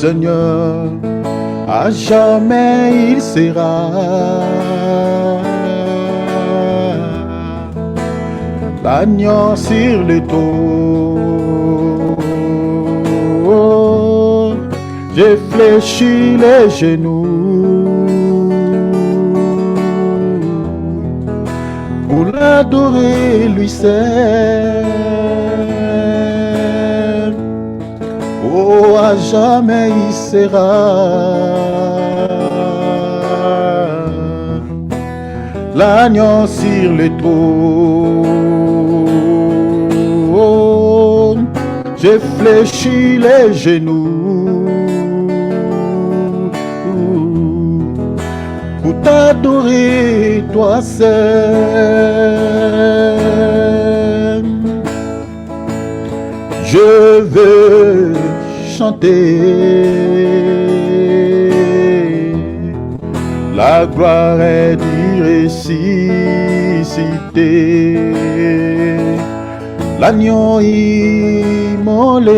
Seigneur, à jamais il sera. L'agneau sur le taureau, j'ai fléchi les genoux pour l'adorer lui seul. Oh, à jamais il sera l'agneau sur le trône. J'ai fléchi les genoux pour t'adorer toi seul. Je veux chanter la gloire est du ressuscité, l'agneau immolé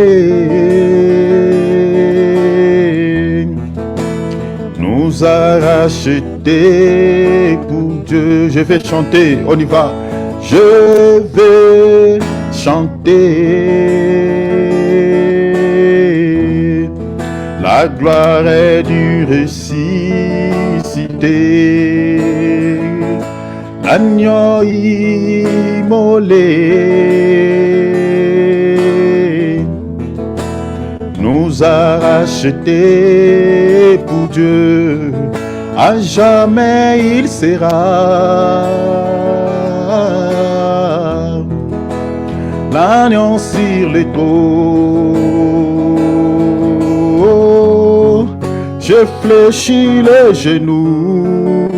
nous a rachetés pour Dieu. Je vais chanter, on y va. Je vais chanter la gloire est du ressuscité, l'agneau immolé nous a rachetés pour Dieu. À jamais il sera l'agneau sur le trône. Je fléchis les genoux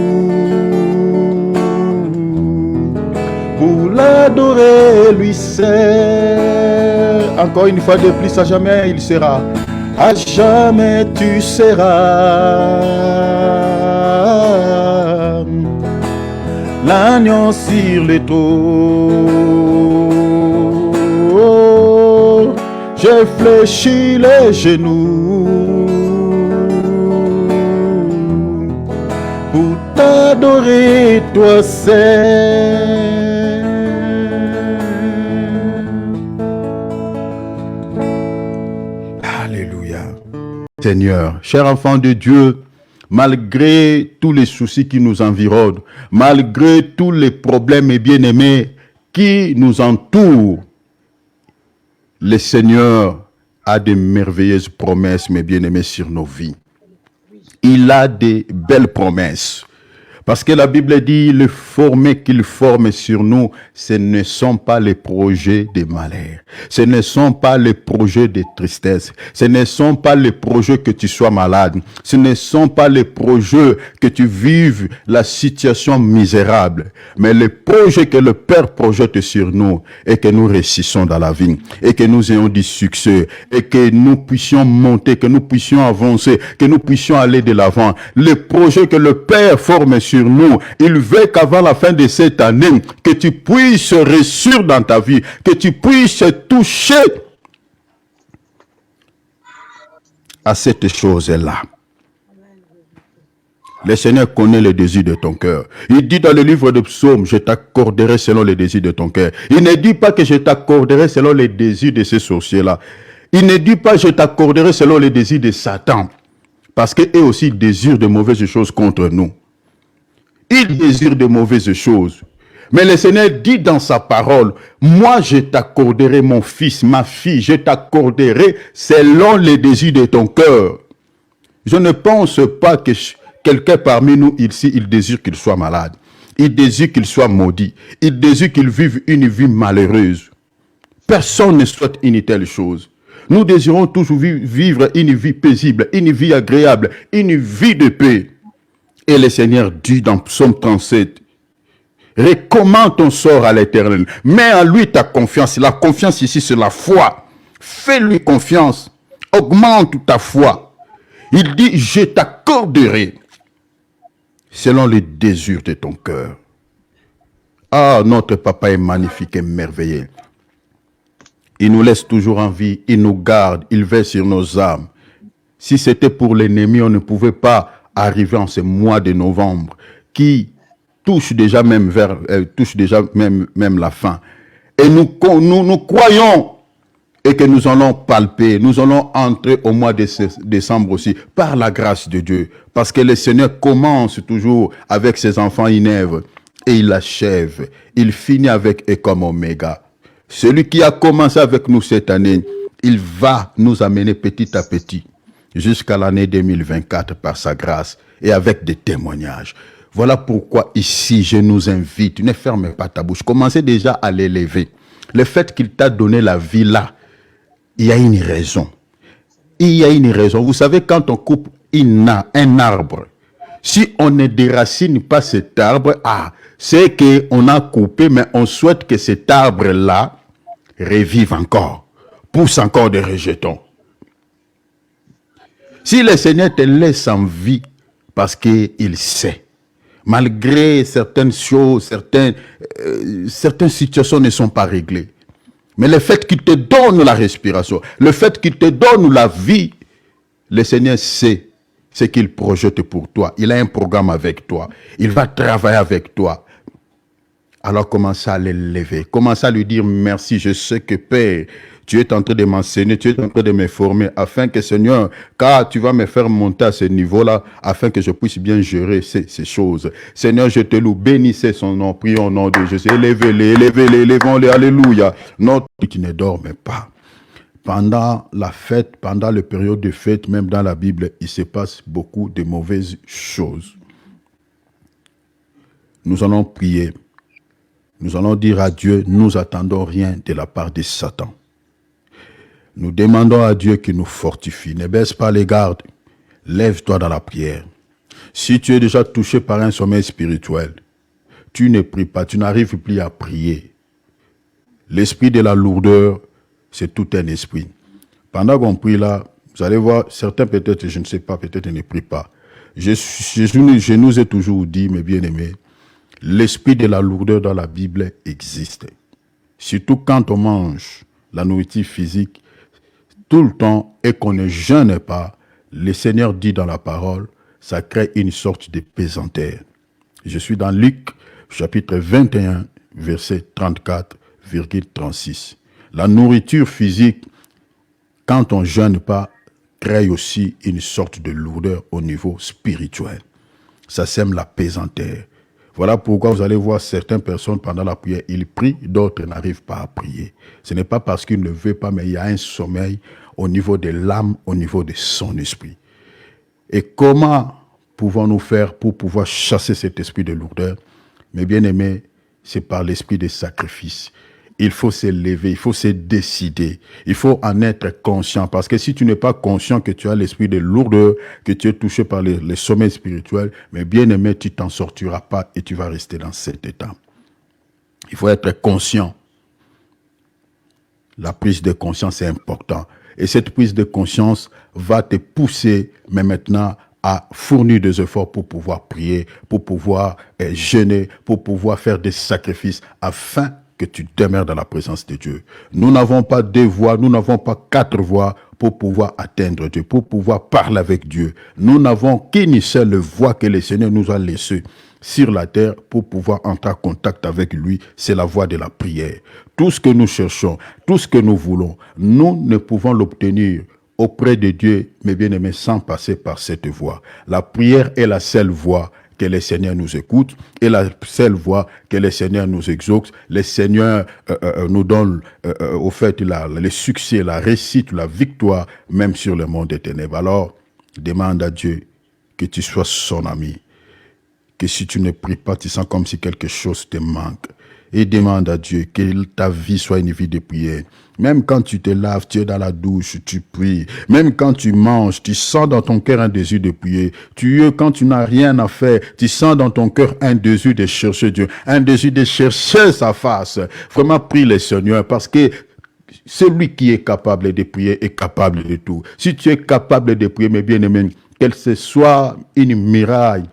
pour l'adorer lui seul. Encore une fois de plus, à jamais il sera. À jamais tu seras l'agneau sur le trône. J'ai fléchi les genoux pour t'adorer toi seul. Alléluia. Seigneur, cher enfant de Dieu, malgré tous les soucis qui nous environnent, malgré tous les problèmes et bien-aimés qui nous entourent, le Seigneur a de merveilleuses promesses, mes bien-aimés, sur nos vies. Il a de belles promesses. Parce que la Bible dit, le formé qu'il forme sur nous, ce ne sont pas les projets de malheur. Ce ne sont pas les projets de tristesse. Ce ne sont pas les projets que tu sois malade. Ce ne sont pas les projets que tu vives la situation misérable. Mais les projets que le Père projette sur nous et que nous réussissons dans la vie. Et que nous ayons du succès. Et que nous puissions monter, que nous puissions avancer, que nous puissions aller de l'avant. Les projets que le Père forme sur nous, il veut qu'avant la fin de cette année, que tu puisses réussir dans ta vie, que tu puisses toucher à cette chose-là. Le Seigneur connaît les désirs de ton cœur. Il dit dans le livre de Psaumes, je t'accorderai selon les désirs de ton cœur. Il ne dit pas que je t'accorderai selon les désirs de ces sorciers-là. Il ne dit pas je t'accorderai selon les désirs de Satan. Parce qu'eux aussi désirent de mauvaises choses contre nous. Il désire de mauvaises choses. Mais le Seigneur dit dans sa parole, moi je t'accorderai mon fils, ma fille, je t'accorderai selon les désirs de ton cœur. Je ne pense pas que quelqu'un parmi nous ici, il désire qu'il soit malade. Il désire qu'il soit maudit. Il désire qu'il vive une vie malheureuse. Personne ne souhaite une telle chose. Nous désirons toujours vivre une vie paisible, une vie agréable, une vie de paix. Et le Seigneur dit dans Psaume 37, recommande ton sort à l'Éternel. Mets en lui ta confiance. La confiance ici, c'est la foi. Fais-lui confiance. Augmente ta foi. Il dit, je t'accorderai selon les désirs de ton cœur. Ah, notre papa est magnifique et merveilleux. Il nous laisse toujours en vie. Il nous garde. Il veille sur nos âmes. Si c'était pour l'ennemi, on ne pouvait pas arriver en ce mois de novembre qui touche déjà même même la fin. Et nous croyons et que nous allons palper, nous allons entrer au mois de décembre aussi, par la grâce de Dieu. Parce que le Seigneur commence toujours avec ses enfants Inève et il achève. Il finit avec et comme Oméga. Celui qui a commencé avec nous cette année, il va nous amener petit à petit jusqu'à l'année 2024 par sa grâce et avec des témoignages. Voilà pourquoi ici je nous invite, ne fermez pas ta bouche, commencez déjà à l'élever. Le fait qu'il t'a donné la vie là, il y a une raison. Il y a une raison. Vous savez, quand on coupe un arbre, si on ne déracine pas cet arbre, c'est qu'on a coupé, mais on souhaite que cet arbre-là revive encore, pousse encore des rejetons. Si le Seigneur te laisse en vie, parce qu'il sait, malgré certaines choses, certaines situations ne sont pas réglées, mais le fait qu'il te donne la respiration, le fait qu'il te donne la vie, le Seigneur sait ce qu'il projette pour toi. Il a un programme avec toi. Il va travailler avec toi. Alors commence à l'élever. Commence à lui dire merci. Je sais que Père, tu es en train de m'enseigner, tu es en train de me former, afin que Seigneur, car tu vas me faire monter à ce niveau-là, afin que je puisse bien gérer ces choses. Seigneur, je te loue, bénissez son nom, prions au nom de Jésus. Élevez-les, élevons-les, alléluia. Notre qui ne dorme pas. Pendant la fête, pendant la période de fête, même dans la Bible, il se passe beaucoup de mauvaises choses. Nous allons prier. Nous allons dire à Dieu, nous attendons rien de la part de Satan. Nous demandons à Dieu qu'il nous fortifie. Ne baisse pas les gardes. Lève-toi dans la prière. Si tu es déjà touché par un sommeil spirituel, tu ne pries pas, tu n'arrives plus à prier. L'esprit de la lourdeur, c'est tout un esprit. Pendant qu'on prie là, vous allez voir, certains peut-être, je ne sais pas, peut-être ne prient pas. Je nous ai toujours dit, mes bien-aimés, l'esprit de la lourdeur dans la Bible existe. Surtout quand on mange la nourriture physique, tout le temps, et qu'on ne jeûne pas, le Seigneur dit dans la parole, ça crée une sorte de pesanteur. Je suis dans Luc, chapitre 21, verset 34,36. La nourriture physique, quand on ne jeûne pas, crée aussi une sorte de lourdeur au niveau spirituel. Ça sème la pesanteur. Voilà pourquoi vous allez voir certaines personnes pendant la prière, ils prient, d'autres n'arrivent pas à prier. Ce n'est pas parce qu'ils ne veulent pas, mais il y a un sommeil au niveau de l'âme, au niveau de son esprit. Et comment pouvons-nous faire pour pouvoir chasser cet esprit de lourdeur? Mes bien-aimés, c'est par l'esprit de sacrifice. Il faut se lever, il faut se décider, il faut en être conscient. Parce que si tu n'es pas conscient que tu as l'esprit de lourdeur, que tu es touché par les sommeils spirituels, mais bien aimé, tu t'en sortiras pas et tu vas rester dans cet état. Il faut être conscient. La prise de conscience est importante. Et cette prise de conscience va te pousser, mais maintenant, à fournir des efforts pour pouvoir prier, pour pouvoir jeûner, pour pouvoir faire des sacrifices, afin que tu demeures dans la présence de Dieu. Nous n'avons pas deux voies, nous n'avons pas quatre voies pour pouvoir atteindre Dieu, pour pouvoir parler avec Dieu. Nous n'avons qu'une seule voie que le Seigneur nous a laissée sur la terre pour pouvoir entrer en contact avec lui, c'est la voie de la prière. Tout ce que nous cherchons, tout ce que nous voulons, nous ne pouvons l'obtenir auprès de Dieu, mes bien-aimés, sans passer par cette voie. La prière est la seule voie que le Seigneur nous écoute et la seule voie que le Seigneur nous exauce. Le Seigneur nous donne au fait le succès, la réussite, la victoire, même sur le monde des ténèbres. Alors, demande à Dieu que tu sois son ami. Que si tu ne pries pas, tu sens comme si quelque chose te manque. Et demande à Dieu que ta vie soit une vie de prière. Même quand tu te laves, tu es dans la douche, tu pries. Même quand tu manges, tu sens dans ton cœur un désir de prier. Quand tu n'as rien à faire, tu sens dans ton cœur un désir de chercher Dieu, un désir de chercher sa face. Vraiment, prie le Seigneur parce que celui qui est capable de prier est capable de tout. Si tu es capable de prier, mes bien-aimés, qu'elle ce soit une muraille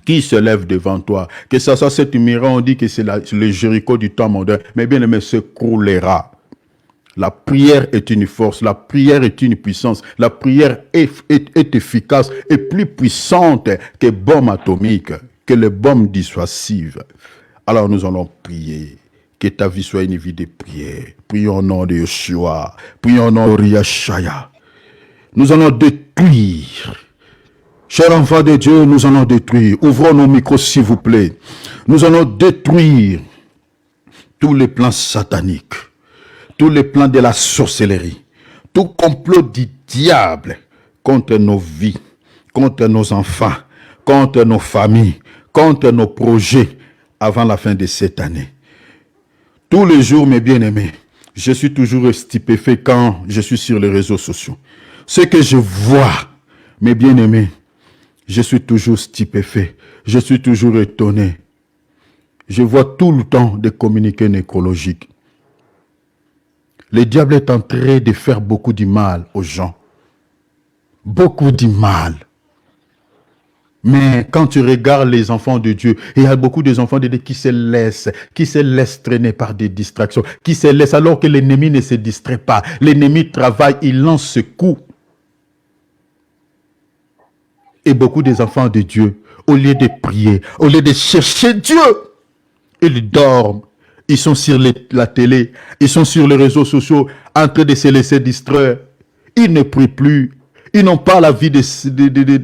qui se lève devant toi, que ça soit cette muraille, on dit que c'est le Jéricho du temps moderne, mais bien aimé, se croulera. La prière est une force, la prière est une puissance, la prière est efficace et plus puissante que bombe atomique, que les bombes dissuasives. Alors nous allons prier. Que ta vie soit une vie de prière. Prions au nom de Yeshua. Prions au nom de Yeshaya. Nous allons détruire. Chers enfants de Dieu, nous allons détruire. Ouvrons nos micros s'il vous plaît. Nous allons détruire tous les plans sataniques. Tous les plans de la sorcellerie, tout complot du diable contre nos vies, contre nos enfants, contre nos familles, contre nos projets avant la fin de cette année. Tous les jours, mes bien-aimés, je suis toujours stupéfait quand je suis sur les réseaux sociaux. Ce que je vois, mes bien-aimés, je suis toujours stupéfait, je suis toujours étonné. Je vois tout le temps des communiqués nécrologiques. Le diable est en train de faire beaucoup de mal aux gens. Beaucoup de mal. Mais quand tu regardes les enfants de Dieu, il y a beaucoup d'enfants de Dieu qui se laissent traîner par des distractions, qui se laissent alors que l'ennemi ne se distrait pas. L'ennemi travaille, il lance ce coup. Et beaucoup des enfants de Dieu, au lieu de prier, au lieu de chercher Dieu, ils dorment. Ils sont sur la télé, ils sont sur les réseaux sociaux en train de se laisser distraire. Ils ne prient plus. Ils n'ont pas la vie de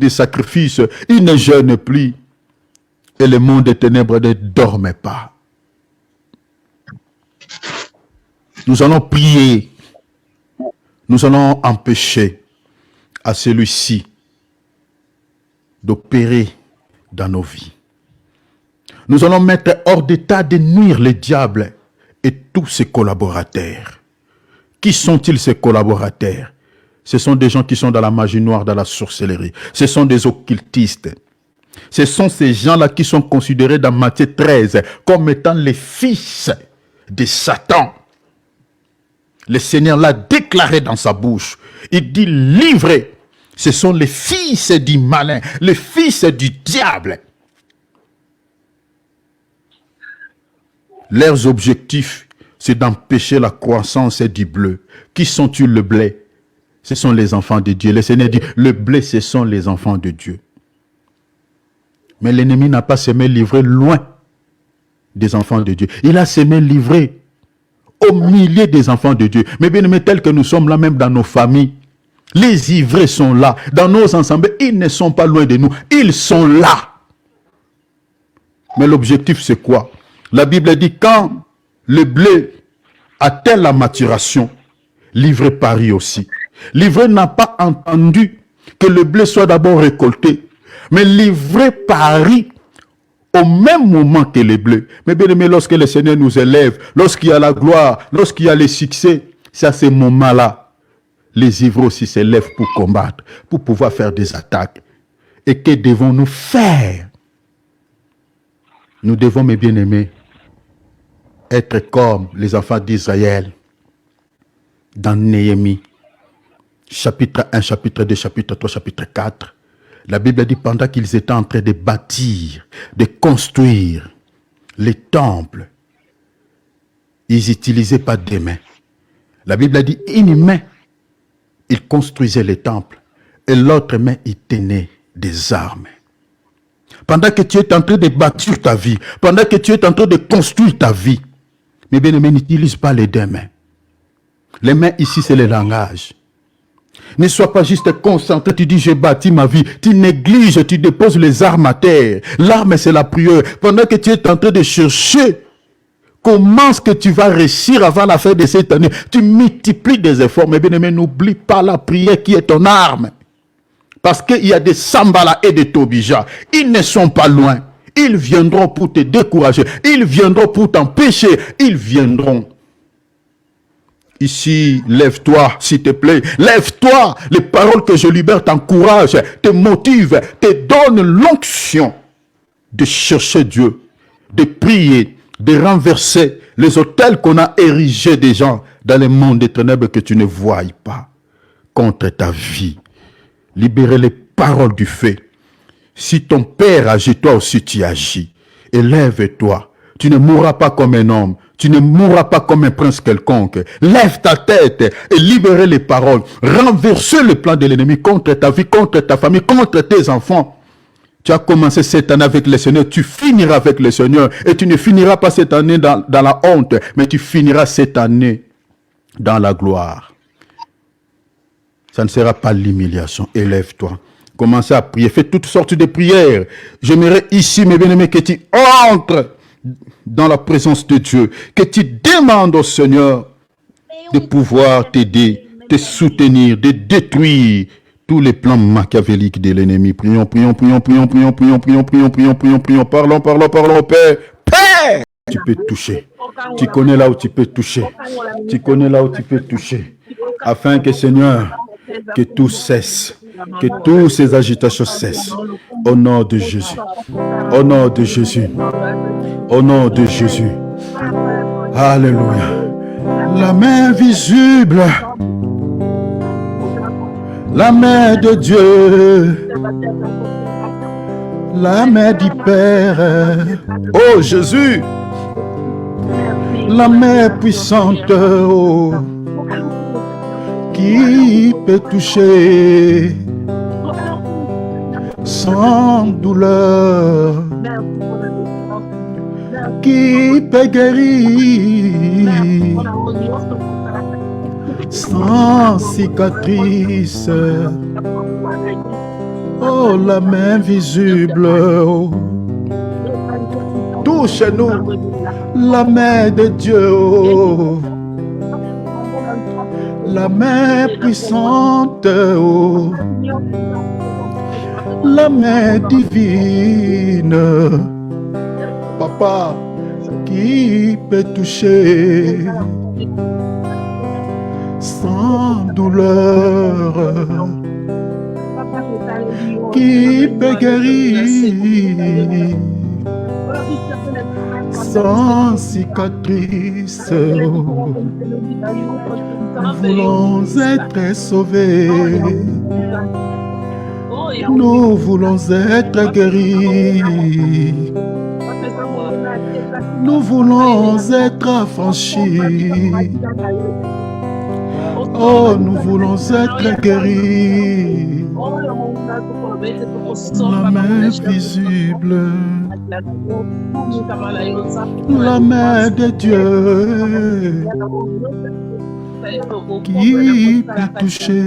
sacrifice. Ils ne jeûnent plus. Et le monde des ténèbres ne dormait pas. Nous allons prier. Nous allons empêcher à celui-ci d'opérer dans nos vies. Nous allons mettre hors d'état de nuire le diable et tous ses collaborateurs. Qui sont-ils ces collaborateurs? Ce sont des gens qui sont dans la magie noire, dans la sorcellerie. Ce sont des occultistes. Ce sont ces gens-là qui sont considérés dans Matthieu 13 comme étant les fils de Satan. Le Seigneur l'a déclaré dans sa bouche. Il dit livrés. Ce sont les fils du malin, les fils du diable. Leurs objectifs, c'est d'empêcher la croissance du blé. Qui sont-ils le blé? Ce sont les enfants de Dieu. Le Seigneur dit, le blé, ce sont les enfants de Dieu. Mais l'ennemi n'a pas semé livré loin des enfants de Dieu. Il a semé livré au milieu des enfants de Dieu. Mais bien aimés, tels que nous sommes là, même dans nos familles, les ivrés sont là. Dans nos ensembles, ils ne sont pas loin de nous. Ils sont là. Mais l'objectif, c'est quoi? La Bible dit, quand le blé atteint la maturation, l'ivraie parie aussi. L'ivraie n'a pas entendu que le blé soit d'abord récolté. Mais l'ivraie parie au même moment que le blé. Mais bien aimé, lorsque le Seigneur nous élève, lorsqu'il y a la gloire, lorsqu'il y a les succès, c'est à ce moment-là, les ivraies aussi s'élèvent pour combattre, pour pouvoir faire des attaques. Et que devons-nous faire? Nous devons, mes bien-aimés, être comme les enfants d'Israël dans Néhémie, chapitre 1, chapitre 2, chapitre 3, chapitre 4. La Bible dit pendant qu'ils étaient en train de bâtir, de construire les temples, ils n'utilisaient pas des mains. La Bible dit une main, ils construisaient les temples et l'autre main, ils tenaient des armes. Pendant que tu es en train de bâtir ta vie, pendant que tu es en train de construire ta vie, mais bien aimé, n'utilise pas les deux mains. Les mains ici, c'est le langage. Ne sois pas juste concentré, tu dis j'ai bâti ma vie. Tu négliges, tu déposes les armes à terre. L'arme, c'est la prière. Pendant que tu es en train de chercher comment est-ce que tu vas réussir avant la fin de cette année, tu multiplies des efforts. Mais bien aimé, n'oublie pas la prière qui est ton arme. Parce qu'il y a des Sambala et des Tobija. Ils ne sont pas loin. Ils viendront pour te décourager. Ils viendront pour t'empêcher. Ils viendront. Ici, lève-toi, s'il te plaît. Lève-toi. Les paroles que je libère t'encouragent, te motivent, te donnent l'onction de chercher Dieu, de prier, de renverser les autels qu'on a érigés des gens dans le monde des ténèbres que tu ne vois pas contre ta vie. Libérer les paroles du fait. Si ton père agit, toi aussi tu agis. Élève-toi. Tu ne mourras pas comme un homme. Tu ne mourras pas comme un prince quelconque. Lève ta tête et libère les paroles. Renverse le plan de l'ennemi contre ta vie, contre ta famille, contre tes enfants. Tu as commencé cette année avec le Seigneur, tu finiras avec le Seigneur. Et tu ne finiras pas cette année dans la honte, mais tu finiras cette année dans la gloire. Ça ne sera pas l'humiliation. Élève-toi. Commencez à prier. Fais toutes sortes de prières. J'aimerais ici, mes bien-aimés, que tu entres dans la présence de Dieu. Que tu demandes au Seigneur de pouvoir t'aider, te soutenir, de détruire tous les plans machiavéliques de l'ennemi. Prions, prions, prions, prions, prions, prions, prions, prions, prions, prions, prions. Parlons, parlons, parlons, Père. Père! Tu peux toucher. Tu connais là où tu peux toucher. Tu connais là où tu peux toucher. Afin que, Seigneur, que tout cesse. Que toutes ces agitations cessent. Au nom de Jésus. Au nom de Jésus. Au nom de Jésus. Alléluia. La main visible. La main de Dieu. La main du Père. Oh Jésus. La main puissante. Oh, qui peut toucher sans douleur, qui peut guérir sans cicatrice. Oh, la main visible, oh. Touche-nous, la main de Dieu, oh. La main puissante, oh. La main divine, Papa, qui peut toucher sans douleur, qui peut guérir sans cicatrice. Nous voulons être sauvés. Nous voulons être guéris. Nous voulons être affranchis. Oh, nous voulons être guéris. La main visible. La main de Dieu. Qui peut toucher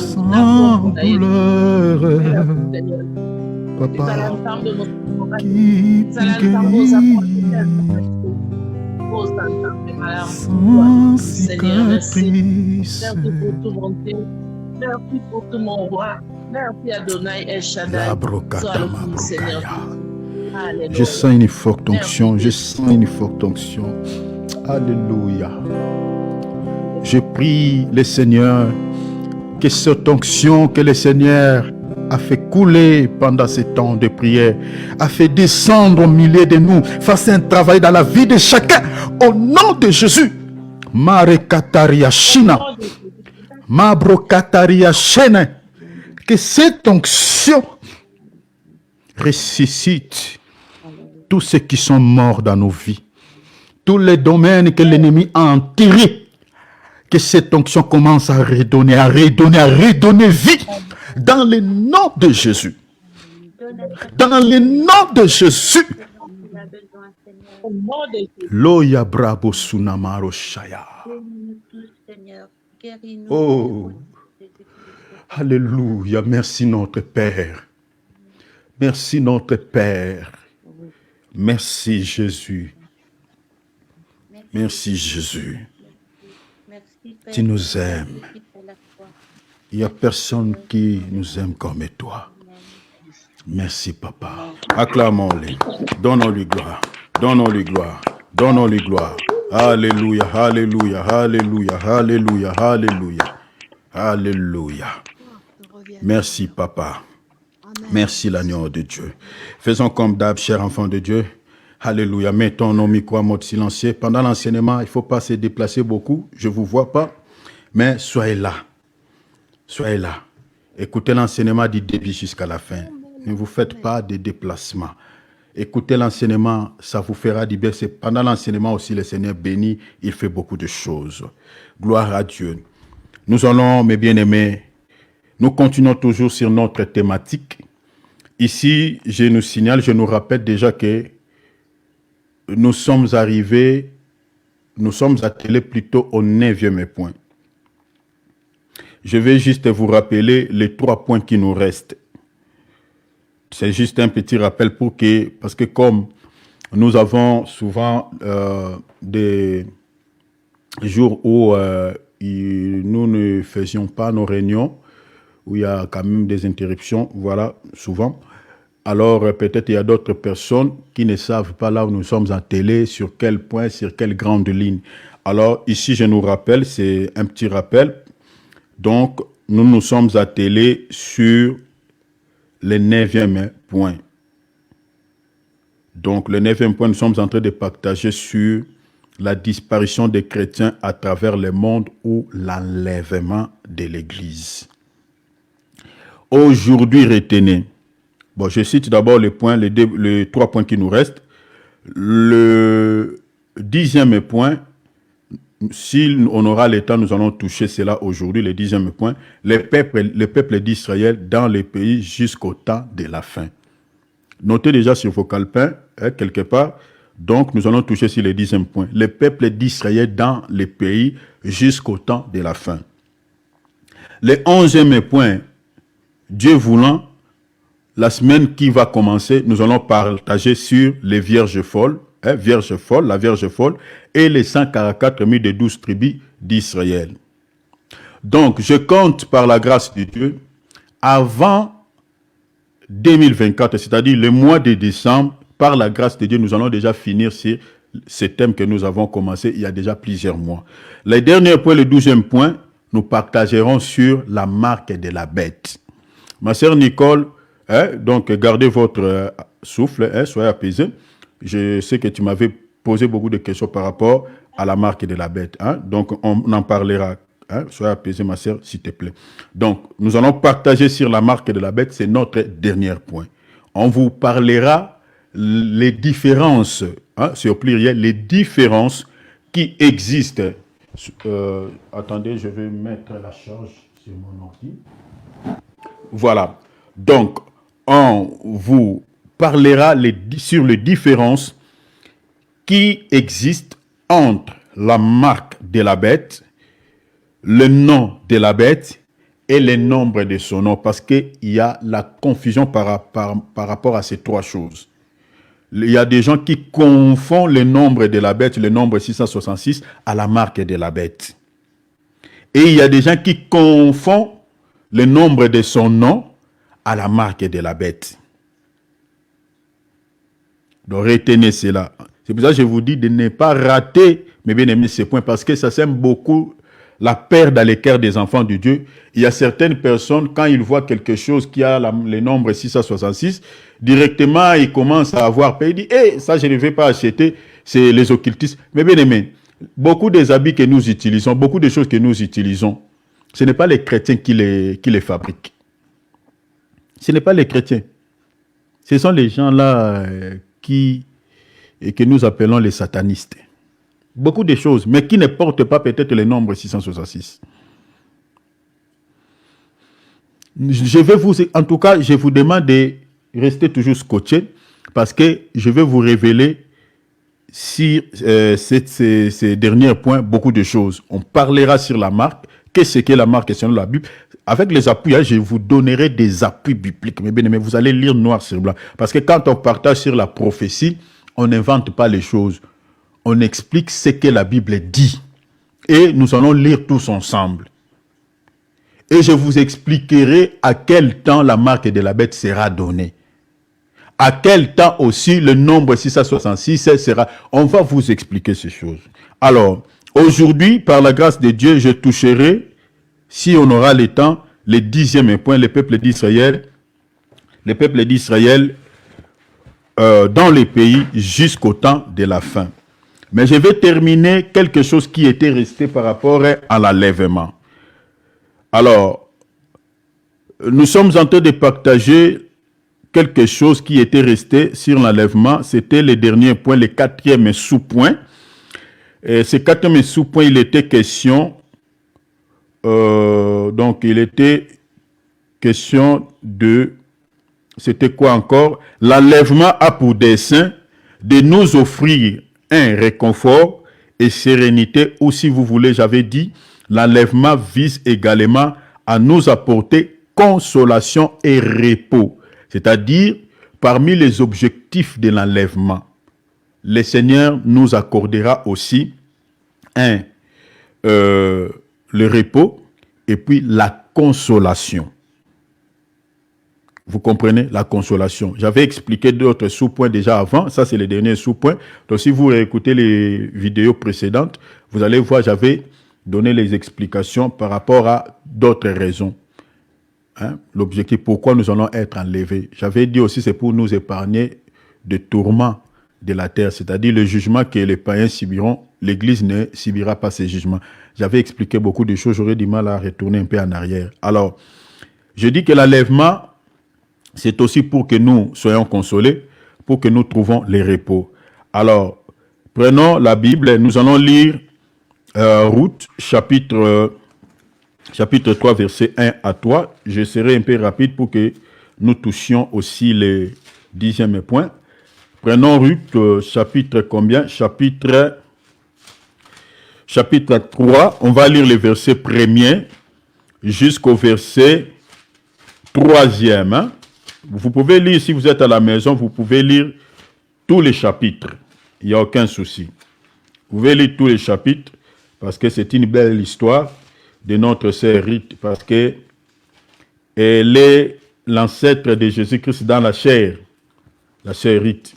sans douleur, Papa, qui peut guérir sans cicatrice. Merci pour tout mon roi. Merci Adonai El Shaddai. Je sens une forte onction, je sens une forte onction. Alléluia. Je prie le Seigneur que cette onction que le Seigneur a fait couler pendant ces temps de prière, a fait descendre au milieu de nous, fasse un travail dans la vie de chacun, au nom de Jésus. Marekataria Shina, Mabrokataria Shene, que cette onction ressuscite tous ceux qui sont morts dans nos vies, tous les domaines que l'ennemi a enterrés. Que cette onction commence à redonner, à redonner, à redonner vie dans le nom de Jésus. Dans le nom de Jésus. Loya brabo sunamaro shaya. Oh, alléluia. Merci notre Père. Merci notre Père. Merci Jésus. Merci Jésus. Tu nous aimes. Il n'y a personne qui nous aime comme toi. Merci Papa. Acclamons-les. Donnons-lui gloire. Donnons-lui gloire. Donnons-lui gloire. Alléluia. Alléluia. Alléluia. Alléluia. Alléluia. Alléluia. Merci Papa. Merci l'agneau de Dieu. Faisons comme d'hab, chers enfants de Dieu. Alléluia. Mettons nos micros en mode silencieux. Pendant l'enseignement, il ne faut pas se déplacer beaucoup. Je ne vous vois pas. Mais soyez là. Soyez là. Écoutez l'enseignement du début jusqu'à la fin. Ne vous faites pas de déplacement. Écoutez l'enseignement, ça vous fera du bien. C'est pendant l'enseignement aussi, le Seigneur bénit, il fait beaucoup de choses. Gloire à Dieu. Nous allons, mes bien-aimés, nous continuons toujours sur notre thématique. Ici, je nous signale, je nous rappelle déjà que nous sommes attelés plutôt au 9e point. Je vais juste vous rappeler les 3 points qui nous restent. C'est juste un petit rappel parce que comme nous avons souvent des jours où nous ne faisions pas nos réunions, où il y a quand même des interruptions, voilà, souvent. Alors peut-être il y a d'autres personnes qui ne savent pas là où nous sommes attelés, sur quel point, sur quelle grande ligne. Alors ici, je nous rappelle, c'est un petit rappel. Donc, nous nous sommes attelés sur le 9e point. Donc, le 9e point, nous sommes en train de partager sur la disparition des chrétiens à travers le monde ou l'enlèvement de l'Église. Aujourd'hui, retenez. Bon, je cite d'abord les 3 points qui nous restent. Le 10e point, si on aura le temps, nous allons toucher cela aujourd'hui, le 10e point, le peuple d'Israël dans les pays jusqu'au temps de la fin. Notez déjà sur vos calepins, quelque part. Donc, nous allons toucher sur le 10e point. Le peuple d'Israël dans les pays jusqu'au temps de la fin. Le 11e point, Dieu voulant, la semaine qui va commencer, nous allons partager sur les vierges folles, la Vierge folle, et les 144 000 des 12 tribus d'Israël. Donc, je compte par la grâce de Dieu, avant 2024, c'est-à-dire le mois de décembre, par la grâce de Dieu, nous allons déjà finir sur ce thème que nous avons commencé il y a déjà plusieurs mois. Le dernier point, le 12e point, nous partagerons sur la marque de la bête. Ma sœur Nicole, donc gardez votre souffle, soyez apaisés. Je sais que tu m'avais posé beaucoup de questions par rapport à la marque de la bête. Donc, on en parlera. Soyez apaisés, ma sœur, s'il te plaît. Donc, nous allons partager sur la marque de la bête. C'est notre dernier point. On vous parlera les différences, c'est au pluriel, les différences qui existent. Attendez, je vais mettre la charge sur mon ordi. Voilà. Donc, on vous parlera sur les différences qui existent entre la marque de la bête, le nom de la bête et le nombre de son nom, parce qu'il y a la confusion par rapport à ces 3 choses. Il y a des gens qui confondent le nombre de la bête, le nombre 666, à la marque de la bête. Et il y a des gens qui confondent le nombre de son nom à la marque de la bête. Donc retenez cela. C'est pour ça que je vous dis de ne pas rater, mes bien-aimés, ces points, parce que ça sème beaucoup la peur dans les cœurs des enfants de Dieu. Il y a certaines personnes, quand ils voient quelque chose qui a le nombre 666, directement, ils commencent à avoir peur. Ils disent, ça, je ne vais pas acheter, c'est les occultistes. Mais bien aimés, beaucoup des habits que nous utilisons, beaucoup de choses que nous utilisons, ce n'est pas les chrétiens qui les fabriquent. Ce n'est pas les chrétiens. Ce sont les gens-là que nous appelons les satanistes. Beaucoup de choses, mais qui ne portent pas peut-être le nombre 666. En tout cas, je vous demande de rester toujours scotché parce que je vais vous révéler sur ces derniers points beaucoup de choses. On parlera sur la marque. Qu'est-ce qu'est la marque selon la Bible? Avec les appuis, je vous donnerai des appuis bibliques. Mais bien aimé, vous allez lire noir sur blanc. Parce que quand on partage sur la prophétie, on n'invente pas les choses. On explique ce que la Bible dit. Et nous allons lire tous ensemble. Et je vous expliquerai à quel temps la marque de la bête sera donnée. À quel temps aussi le nombre 666 sera. On va vous expliquer ces choses. Alors, aujourd'hui, par la grâce de Dieu, je toucherai, si on aura le temps, le 10e point, le peuple d'Israël. Le peuple d'Israël dans les pays jusqu'au temps de la fin. Mais je vais terminer quelque chose qui était resté par rapport à l'enlèvement. Alors, nous sommes en train de partager quelque chose qui était resté sur l'enlèvement. C'était le dernier point, le quatrième sous-point. Ce quatrième sous-point, il était question, donc il était question de, c'était quoi encore? L'enlèvement a pour dessein de nous offrir un réconfort et sérénité, ou si vous voulez, j'avais dit, l'enlèvement vise également à nous apporter consolation et repos. C'est-à-dire, parmi les objectifs de l'enlèvement, le Seigneur nous accordera aussi le repos et puis la consolation. Vous comprenez? La consolation. J'avais expliqué d'autres sous-points déjà avant. Ça, c'est le dernier sous-point. Donc, si vous réécoutez les vidéos précédentes, vous allez voir, j'avais donné les explications par rapport à d'autres raisons. Hein? L'objectif, pourquoi nous allons être enlevés. J'avais dit aussi, c'est pour nous épargner des tourments de la terre, c'est-à-dire le jugement que les païens subiront. L'Église ne subira pas ces jugements. J'avais expliqué beaucoup de choses. J'aurais du mal à retourner un peu en arrière. Alors, je dis que l'enlèvement, c'est aussi pour que nous soyons consolés, pour que nous trouvons les repos. Alors, prenons la Bible, nous allons lire Ruth, chapitre 3, verset 1 à 3. Je serai un peu rapide pour que nous touchions aussi les 10e points. Prenons Ruth, chapitre combien? Chapitre 3, on va lire les versets 1er jusqu'au verset 3e. Hein? Vous pouvez lire, si vous êtes à la maison, vous pouvez lire tous les chapitres. Il n'y a aucun souci. Vous pouvez lire tous les chapitres parce que c'est une belle histoire de notre sœur Ruth, parce qu'elle est l'ancêtre de Jésus-Christ dans la chair, la sœur Ruth.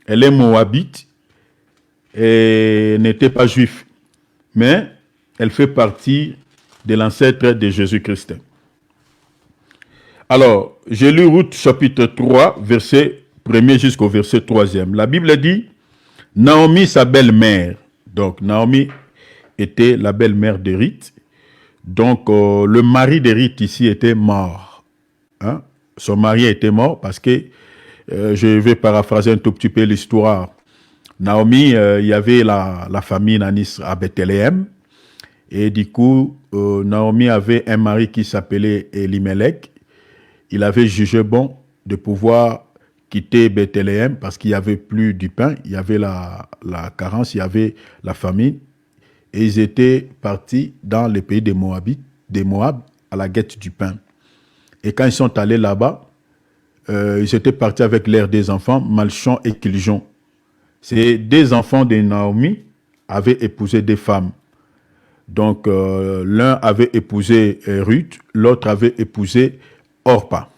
Elle est moabite et n'était pas juif, mais elle fait partie de l'ancêtre de Jésus-Christ. Alors, j'ai lu Ruth chapitre 3, verset 1er jusqu'au verset 3e. La Bible dit, Naomi, sa belle-mère. Donc, Naomi était la belle-mère de Ruth. Donc, le mari de Ruth ici était mort. Hein? Son mari était mort parce que, je vais paraphraser un tout petit peu l'histoire. Naomi, il y avait la famine à Bethléem. Et du coup, Naomi avait un mari qui s'appelait Elimelech. Il avait jugé bon de pouvoir quitter Bethléem parce qu'il n'y avait plus du pain, il y avait la carence, il y avait la famine. Et ils étaient partis dans le pays des Moab à la quête du pain. Et quand ils sont allés là-bas, ils étaient partis avec leurs deux enfants, Malchon et Kiljon. Ces deux enfants de Naomi avaient épousé des femmes. Donc, l'un avait épousé Ruth, l'autre avait épousé Orpa.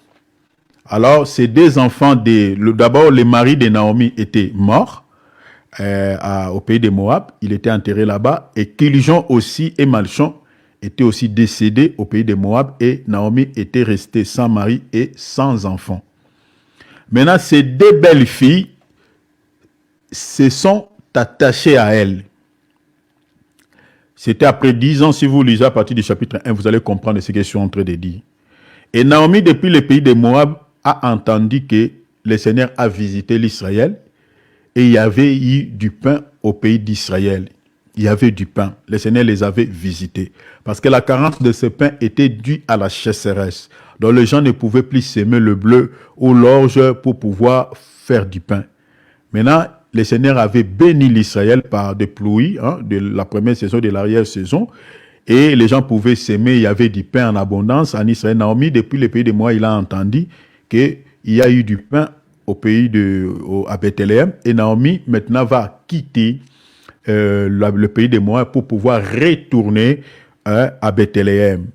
Alors, ces deux enfants, d'abord, le mari de Naomi était mort au pays de Moab. Il était enterré là-bas. Et Kiljon aussi et Malchon étaient aussi décédés au pays de Moab. Et Naomi était restée sans mari et sans enfant. Maintenant, ces deux belles filles se sont attachées à elle. C'était après 10 ans, si vous lisez à partir du chapitre 1, vous allez comprendre ce que je suis en train de dire. Et Naomi, depuis le pays de Moab, a entendu que le Seigneur a visité l'Israël et il y avait eu du pain au pays d'Israël. Il y avait du pain. Le Seigneur les avait visités. Parce que la carence de ce pain était due à la sécheresse. Donc les gens ne pouvaient plus s'aimer le bleu ou l'orge pour pouvoir faire du pain. Maintenant, le Seigneur avait béni l'Israël par des pluies, de la première saison, de l'arrière-saison. Et les gens pouvaient s'aimer, il y avait du pain en abondance en Israël. Naomi, depuis le pays de Moab, il a entendu qu'il y a eu du pain au pays à Bethléem. Et Naomi, maintenant, va quitter le pays de Moab pour pouvoir retourner à Bethléem.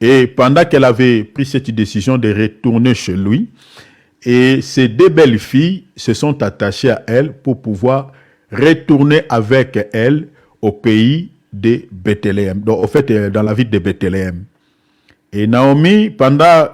Et pendant qu'elle avait pris cette décision de retourner chez lui, et ces deux belles filles se sont attachées à elle pour pouvoir retourner avec elle au pays de Bethléem, donc, au fait, dans la ville de Bethléem. Et Naomi, pendant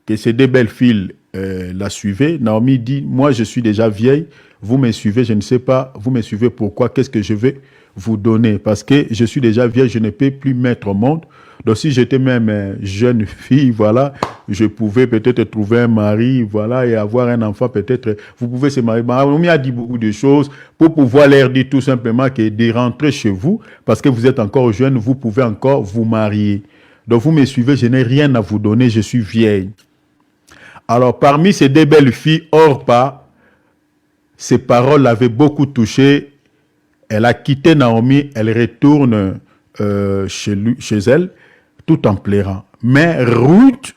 que ces deux belles filles la suivait. Naomi dit, moi je suis déjà vieille, vous me suivez, je ne sais pas, vous me suivez pourquoi, qu'est-ce que je vais vous donner? Parce que je suis déjà vieille, je ne peux plus mettre au monde. Donc si j'étais même jeune fille, voilà, je pouvais peut-être trouver un mari, voilà, et avoir un enfant, peut-être, vous pouvez se marier. Naomi a dit beaucoup de choses pour pouvoir leur dire tout simplement que de rentrer chez vous, parce que vous êtes encore jeune, vous pouvez encore vous marier. Donc vous me suivez, je n'ai rien à vous donner, je suis vieille. Alors parmi ces deux belles filles, Orpa, ces paroles l'avaient beaucoup touchée. Elle a quitté Naomi, elle retourne chez elle, tout en pleurant. Mais Ruth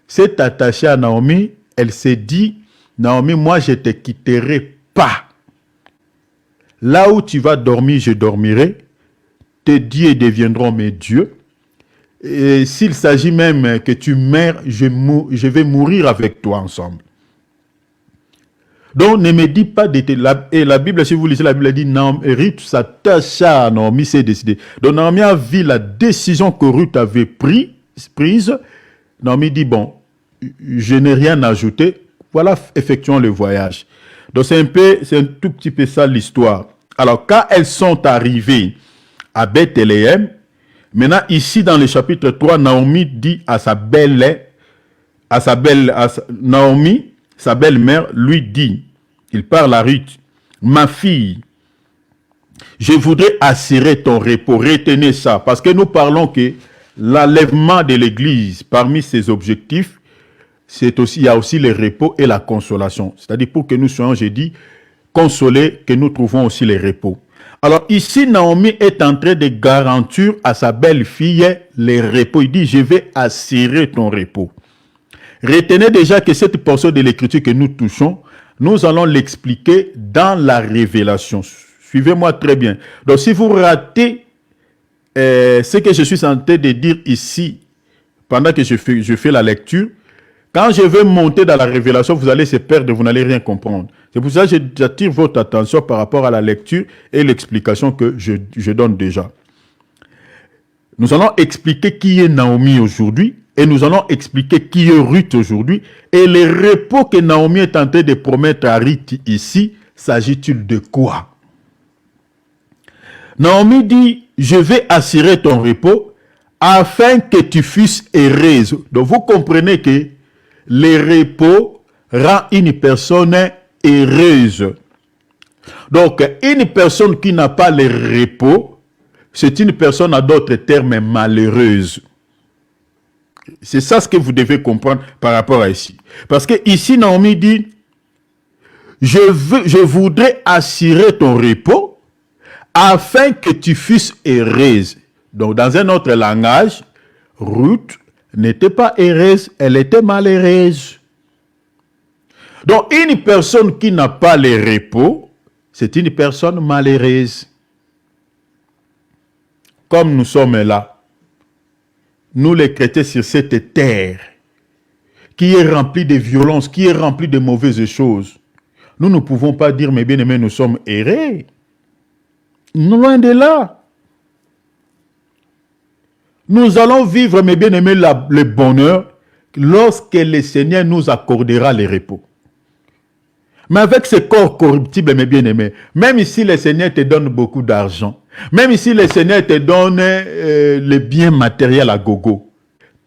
s'est attachée à Naomi, elle s'est dit, Naomi, moi je ne te quitterai pas. Là où tu vas dormir, je dormirai. Tes dieux deviendront mes dieux. Et s'il s'agit même que tu meurs, je vais mourir avec toi ensemble. Donc, ne me dis pas et la Bible, si vous lisez la Bible, elle dit, Ruth s'attacha à Naomi, c'est décidé. Donc, Naomi a vu la décision que Ruth avait prise. Naomi dit, bon, je n'ai rien ajouté. Voilà, effectuons le voyage. Donc, c'est un tout petit peu ça l'histoire. Alors, quand elles sont arrivées à Bethléem, maintenant, ici, dans le chapitre 3, Naomi dit à Naomi, sa belle-mère, lui dit, il parle à Ruth, ma fille, je voudrais assurer ton repos, retenez ça, parce que nous parlons que l'enlèvement de l'Église, parmi ses objectifs, il y a aussi le repos et la consolation. C'est-à-dire pour que nous soyons, j'ai dit, consolés, que nous trouvons aussi le repos. Alors ici, Naomi est en train de garantir à sa belle-fille le repos. Il dit, je vais assurer ton repos. Retenez déjà que cette portion de l'écriture que nous touchons, nous allons l'expliquer dans la révélation. Suivez-moi très bien. Donc si vous ratez ce que je suis en train de dire ici, pendant que je fais la lecture, quand je vais monter dans la révélation, vous allez se perdre, vous n'allez rien comprendre. C'est pour ça que j'attire votre attention par rapport à la lecture et l'explication que je donne déjà. Nous allons expliquer qui est Naomi aujourd'hui et nous allons expliquer qui est Ruth aujourd'hui. Et le repos que Naomi est en train de promettre à Ruth ici, s'agit-il de quoi? Naomi dit, je vais assurer ton repos afin que tu fusses heureuse. Donc vous comprenez que le repos rend une personne heureuse. Donc, une personne qui n'a pas le repos, c'est une personne, à d'autres termes, malheureuse. C'est ça ce que vous devez comprendre par rapport à ici. Parce que ici, Naomi dit, je voudrais assurer ton repos afin que tu fusses heureuse. Donc, dans un autre langage, Ruth n'était pas heureuse, elle était malheureuse. Donc, une personne qui n'a pas le repos, c'est une personne malheureuse. Comme nous sommes là, nous les chrétiens sur cette terre, qui est remplie de violence, qui est remplie de mauvaises choses, nous ne pouvons pas dire, mes bien-aimés, nous sommes heureux. Loin de là. Nous allons vivre, mes bien-aimés, le bonheur lorsque le Seigneur nous accordera le repos. Mais avec ce corps corruptible, mes bien-aimés, même si le Seigneur te donne beaucoup d'argent, même si le Seigneur te donne les biens matériels à gogo,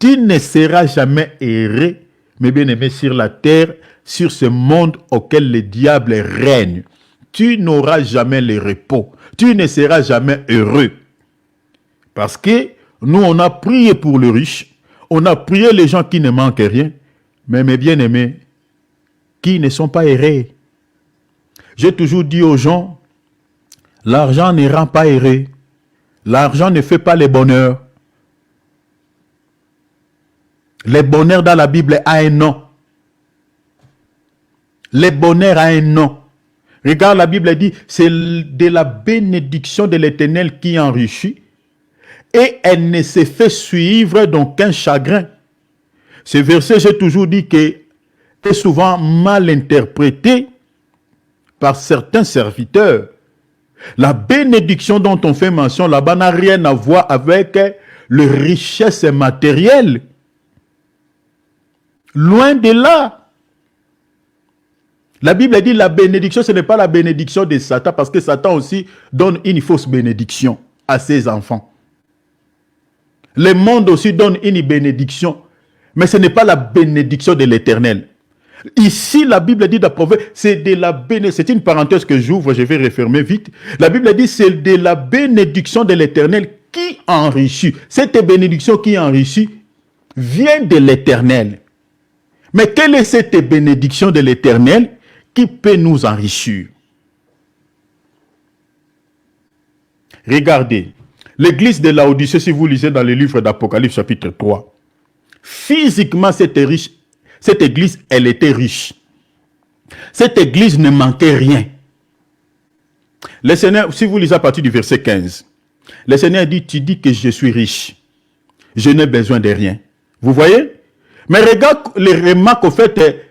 tu ne seras jamais heureux, mes bien-aimés, sur la terre, sur ce monde auquel le diable règne. Tu n'auras jamais le repos. Tu ne seras jamais heureux. Parce que nous, on a prié pour le riche, on a prié les gens qui ne manquent rien, mais mes bien-aimés, qui ne sont pas heureux. J'ai toujours dit aux gens, l'argent ne rend pas heureux. L'argent ne fait pas le bonheur. Le bonheur dans la Bible a un nom. Le bonheur a un nom. Regarde, la Bible dit, c'est de la bénédiction de l'Éternel qui enrichit et elle ne se fait suivre d'aucun chagrin. Ce verset, j'ai toujours dit que est souvent mal interprété par certains serviteurs. La bénédiction dont on fait mention là-bas n'a rien à voir avec les richesses matérielles. Loin de là. La Bible dit la bénédiction, ce n'est pas la bénédiction de Satan, parce que Satan aussi donne une fausse bénédiction à ses enfants. Le monde aussi donne une bénédiction, mais ce n'est pas la bénédiction de l'Éternel. Ici, la Bible dit dans Proverbe, c'est de la bénédiction. C'est une parenthèse que j'ouvre, je vais refermer vite. La Bible dit, c'est de la bénédiction de l'Éternel qui enrichit. Cette bénédiction qui enrichit vient de l'Éternel. Mais quelle est cette bénédiction de l'Éternel qui peut nous enrichir? Regardez, l'église de Laodicée, si vous lisez dans le livre d'Apocalypse chapitre 3, physiquement cette église, elle était riche. Cette église ne manquait rien. Le Seigneur, si vous lisez à partir du verset 15, le Seigneur dit, tu dis que je suis riche, je n'ai besoin de rien. Vous voyez? Mais regarde les remarques au fait,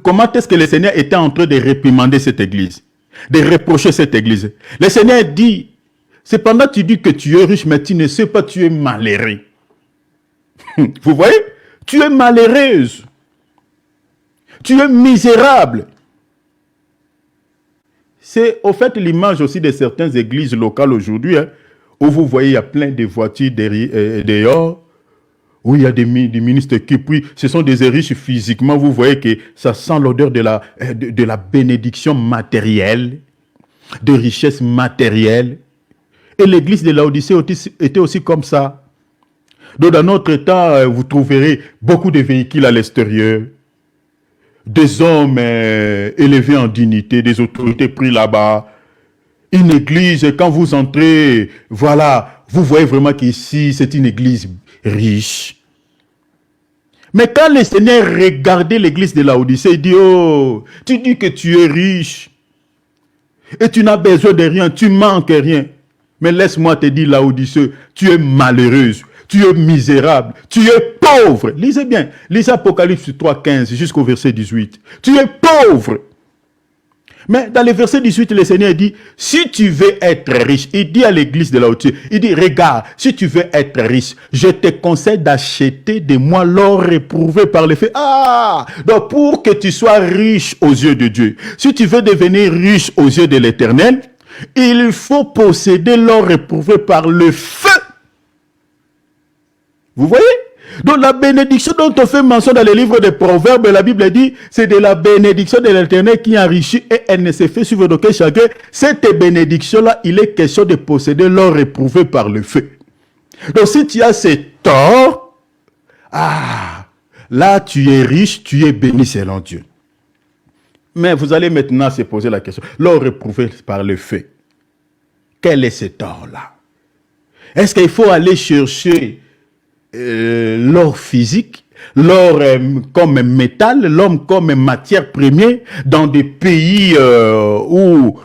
comment est-ce que le Seigneur était en train de réprimander cette église, de reprocher cette église. Le Seigneur dit, cependant tu dis que tu es riche, mais tu ne sais pas, tu es malheureux. Vous voyez? Tu es malheureuse. Tu es misérable. C'est au fait l'image aussi de certaines églises locales aujourd'hui, hein, où vous voyez, il y a plein de voitures dehors, où il y a des ministres qui prient. Ce sont des riches physiquement. Vous voyez que ça sent l'odeur de la bénédiction matérielle, de richesse matérielle. Et l'église de Laodicée était aussi comme ça. Donc dans notre temps, vous trouverez beaucoup de véhicules à l'extérieur, des hommes élevés en dignité, des autorités pris là-bas. Une église, quand vous entrez, voilà, vous voyez vraiment qu'ici, c'est une église riche. Mais quand le Seigneur regardait l'église de Laodicée, il dit, oh, tu dis que tu es riche et tu n'as besoin de rien, tu manques rien. Mais laisse-moi te dire, Laodicée, tu es malheureuse, tu es misérable, tu es pauvre. Lisez bien, lisez Apocalypse 3, 15 jusqu'au verset 18. Tu es pauvre. Mais dans le verset 18, le Seigneur dit, si tu veux être riche, il dit à l'église de Laodicée, il dit, regarde, si tu veux être riche, je te conseille d'acheter de moi l'or éprouvé par les faits. Ah, donc pour que tu sois riche aux yeux de Dieu, si tu veux devenir riche aux yeux de l'Éternel, il faut posséder l'or éprouvé par le feu. Vous voyez? Donc la bénédiction dont on fait mention dans les livres des Proverbes, la Bible dit, c'est de la bénédiction de l'Éternel qui enrichit et elle ne se fait suivre d'aucun chacun. Cette bénédiction-là, il est question de posséder l'or éprouvé par le feu. Donc si tu as cet or, là tu es riche, tu es béni selon Dieu. Mais vous allez maintenant se poser la question, l'or éprouvé par le feu, quel est cet or-là? Est-ce qu'il faut aller chercher l'or physique, l'or comme métal, l'or comme matière première dans des pays où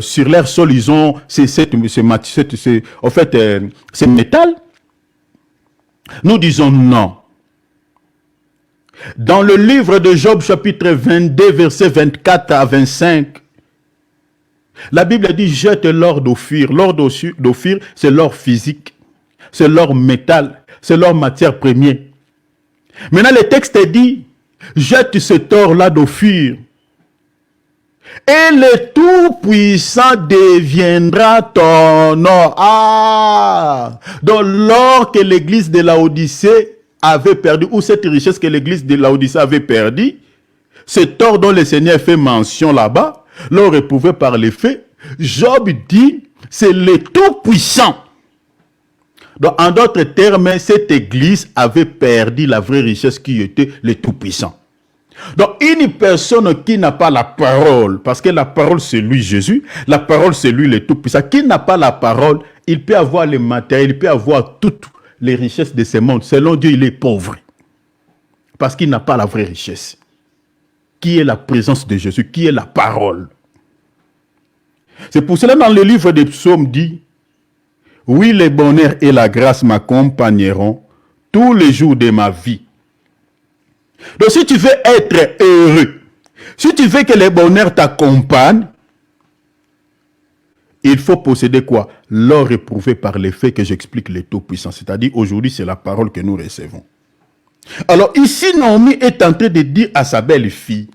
sur leur sol ils ont en fait c'est métal? Nous disons non. Dans le livre de Job chapitre 22 versets 24 à 25, la Bible dit jette l'or d'Ophir. L'or d'Ophir c'est l'or physique, c'est l'or métal, c'est leur matière première. Maintenant, le texte dit, jette cet or-là d'Ophir, et le Tout-Puissant deviendra ton or. Ah! Donc, l'or que l'église de Laodicée avait perdu, ou cette richesse que l'église de Laodicée avait perdue, cet or dont le Seigneur fait mention là-bas, l'or éprouvé par les faits, Job dit, c'est le Tout-Puissant. Donc, en d'autres termes, cette église avait perdu la vraie richesse qui était le Tout-Puissant. Donc, une personne qui n'a pas la parole, parce que la parole c'est lui Jésus, la parole c'est lui le Tout-Puissant, qui n'a pas la parole, il peut avoir le matériel, il peut avoir toutes les richesses de ce monde. Selon Dieu, il est pauvre. Parce qu'il n'a pas la vraie richesse. Qui est la présence de Jésus, qui est la parole. C'est pour cela dans le livre des psaumes dit, oui, le bonheur et la grâce m'accompagneront tous les jours de ma vie. Donc, si tu veux être heureux, si tu veux que le bonheur t'accompagne, il faut posséder quoi? L'or éprouvé par les faits que j'explique le Tout-Puissant. C'est-à-dire, aujourd'hui, c'est la parole que nous recevons. Alors, ici, Naomi est en train de dire à sa belle-fille,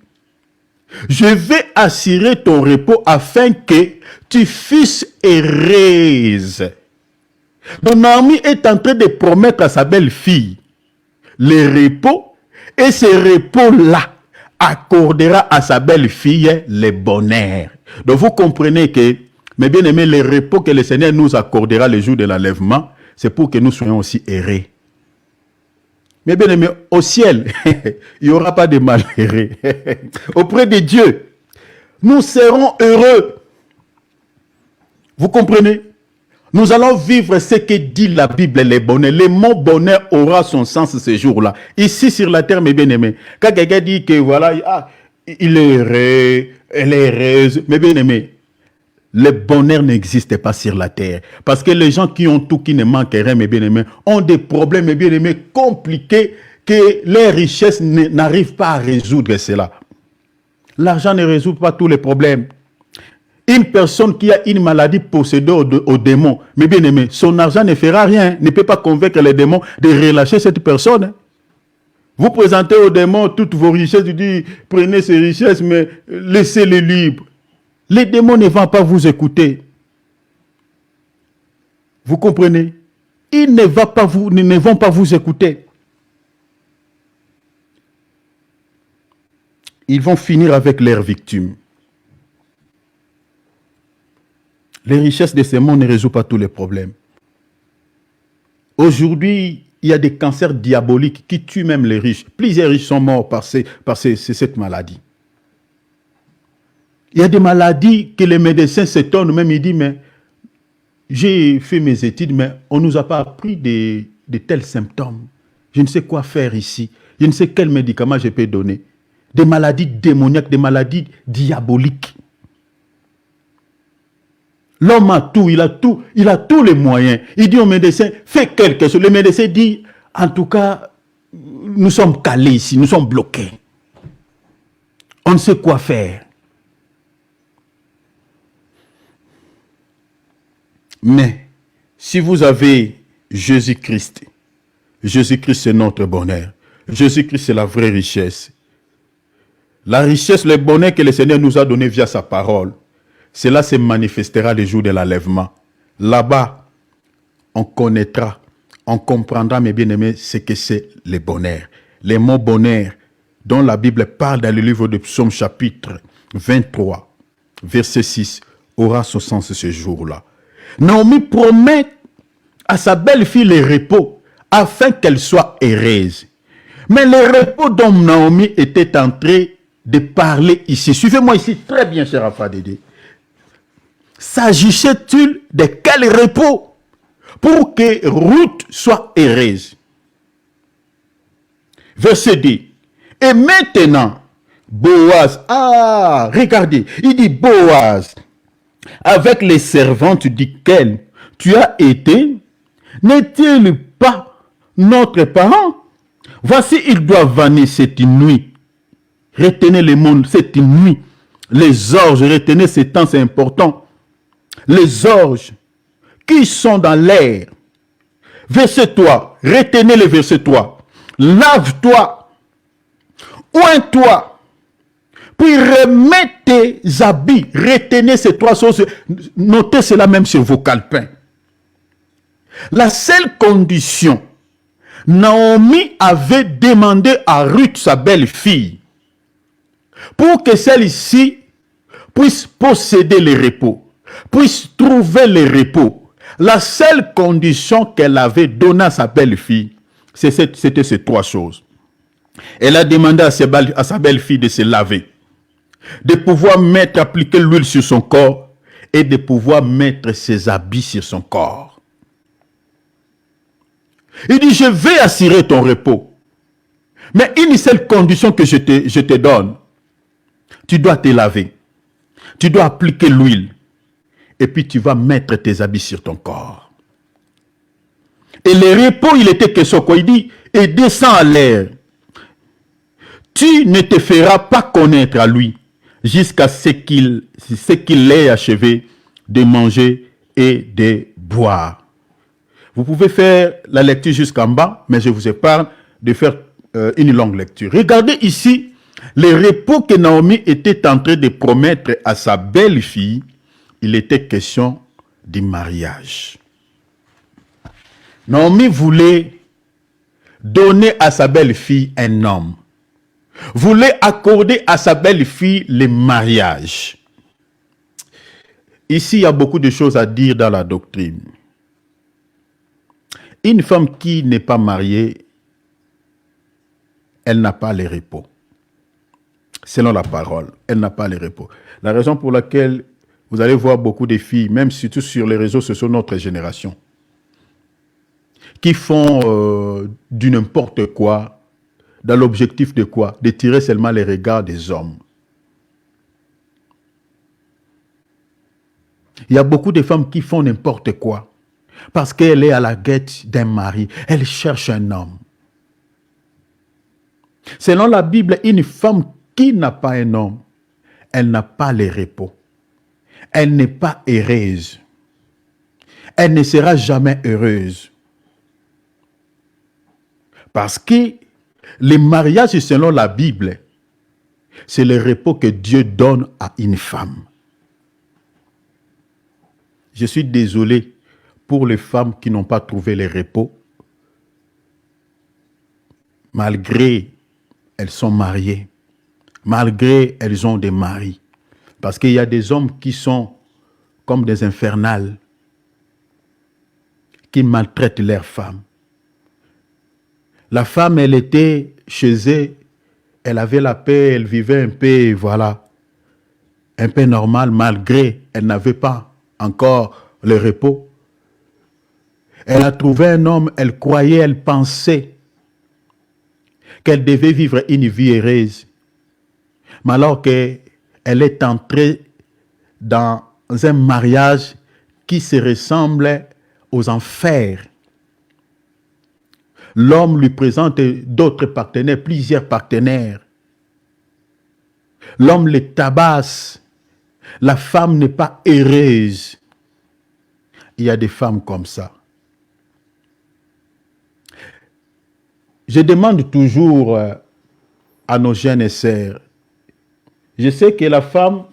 Je vais assurer ton repos afin que tu fusses heureuse. Donc Naomi est en train de promettre à sa belle-fille le repos, et ce repos-là accordera à sa belle-fille le bonheur. Donc vous comprenez que, mes bien-aimés, le repos que le Seigneur nous accordera le jour de l'enlèvement, c'est pour que nous soyons aussi heureux. Mais bien aimé, au ciel, il n'y aura pas de malheureux. Auprès de Dieu, nous serons heureux. Vous comprenez? Nous allons vivre ce que dit la Bible, les bonheurs. Le mot bonheur aura son sens ce jour-là. Ici sur la terre, mes bien-aimés, quand quelqu'un dit que voilà, il est heureux, elle est heureuse, mes bien-aimés, le bonheur n'existe pas sur la terre. Parce que les gens qui ont tout, qui ne manquent rien, mes bien-aimés, ont des problèmes, mes bien-aimés, compliqués, que les richesses n'arrivent pas à résoudre cela. L'argent ne résout pas tous les problèmes. Une personne qui a une maladie possédée au démon, mes bien-aimés, son argent ne fera rien, ne peut pas convaincre les démons de relâcher cette personne. Vous présentez aux démons toutes vos richesses, vous dites, prenez ces richesses, mais laissez-les libres. Les démons ne vont pas vous écouter. Vous comprenez? Ils ne vont pas vous écouter. Ils vont finir avec leurs victimes. Les richesses de ce monde ne résout pas tous les problèmes. Aujourd'hui, il y a des cancers diaboliques qui tuent même les riches. Plusieurs riches sont morts par cette maladie. Il y a des maladies que les médecins s'étonnent, même ils disent, mais j'ai fait mes études, mais on ne nous a pas appris de tels symptômes. Je ne sais quoi faire ici. Je ne sais quel médicament je peux donner. Des maladies démoniaques, des maladies diaboliques. L'homme a tout, il a tous les moyens. Il dit au médecin, fais quelque chose. Le médecin dit, en tout cas, nous sommes calés ici, nous sommes bloqués. On ne sait quoi faire. Mais, si vous avez Jésus-Christ, Jésus-Christ c'est notre bonheur. Jésus-Christ c'est la vraie richesse. La richesse, le bonheur que le Seigneur nous a donné via sa parole, cela se manifestera le jour de l'enlèvement. Là-bas, on connaîtra, on comprendra, mes bien-aimés, ce que c'est le bonheur. Les mots bonheur dont la Bible parle dans le livre de Psaume chapitre 23, verset 6, aura son sens ce jour-là. Naomi promet à sa belle-fille le repos afin qu'elle soit heureuse. Mais le repos dont Naomi était en train de parler ici, suivez-moi ici très bien, cher Afadédé. S'agissait-il de quel repos pour que Ruth soit heureuse? Verset 2. Et maintenant, Boaz, regardez, il dit Boaz, avec les servantes duquel tu as été, n'est-il pas notre parent? Voici, il doit vanner cette nuit. Retenez le monde cette nuit. Les orges, retenez ce temps, c'est important. Les orges qui sont dans l'air. Verset 3, retenez le verset 3. Lave-toi, oins-toi, puis remets tes habits. Retenez ces trois choses. Notez cela même sur vos calepins. La seule condition, Naomi avait demandé à Ruth, sa belle-fille, pour que celle-ci puisse posséder le repos, puisse trouver le repos. La seule condition qu'elle avait donnée à sa belle-fille, c'était ces trois choses. Elle a demandé à sa belle-fille de se laver, de pouvoir appliquer l'huile sur son corps et de pouvoir mettre ses habits sur son corps. Il dit, je vais assurer ton repos. Mais une seule condition que je te donne, tu dois te laver, tu dois appliquer l'huile et puis tu vas mettre tes habits sur ton corps. Et le repos, il était question quoi? Il dit, et descends à l'air. Tu ne te feras pas connaître à lui jusqu'à ce qu'il ait achevé de manger et de boire. Vous pouvez faire la lecture jusqu'en bas, mais je vous épargne de faire une longue lecture. Regardez ici Le repos que Naomi était en train de promettre à sa belle-fille, il était question du mariage. Naomi voulait donner à sa belle-fille un homme, voulait accorder à sa belle-fille le mariage. Ici, il y a beaucoup de choses à dire dans la doctrine. Une femme qui n'est pas mariée, elle n'a pas le repos. Selon la parole, elle n'a pas le repos. La raison pour laquelle vous allez voir beaucoup de filles, même surtout sur les réseaux sociaux de notre génération, qui font du n'importe quoi, dans l'objectif de quoi? De tirer seulement les regards des hommes. Il y a beaucoup de femmes qui font n'importe quoi, parce qu'elle est à la quête d'un mari, elle cherche un homme. Selon la Bible, une femme qui n'a pas un homme, elle n'a pas le repos. Elle n'est pas heureuse. Elle ne sera jamais heureuse. Parce que le mariage, selon la Bible, c'est le repos que Dieu donne à une femme. Je suis désolé pour les femmes qui n'ont pas trouvé le repos, malgré elles sont mariées, malgré elles ont des maris. Parce qu'il y a des hommes qui sont comme des infernales, qui maltraitent leurs femmes. La femme, elle était chez elle, elle avait la paix, elle vivait un peu, voilà, un peu normal, malgré elle n'avait pas encore le repos. Elle a trouvé un homme, elle croyait, elle pensait qu'elle devait vivre une vie heureuse. Mais alors qu'elle est entrée dans un mariage qui se ressemble aux enfers. L'homme lui présente d'autres partenaires, plusieurs partenaires. L'homme les tabasse. La femme n'est pas heureuse. Il y a des femmes comme ça. Je demande toujours à nos jeunes sœurs, je sais que la femme,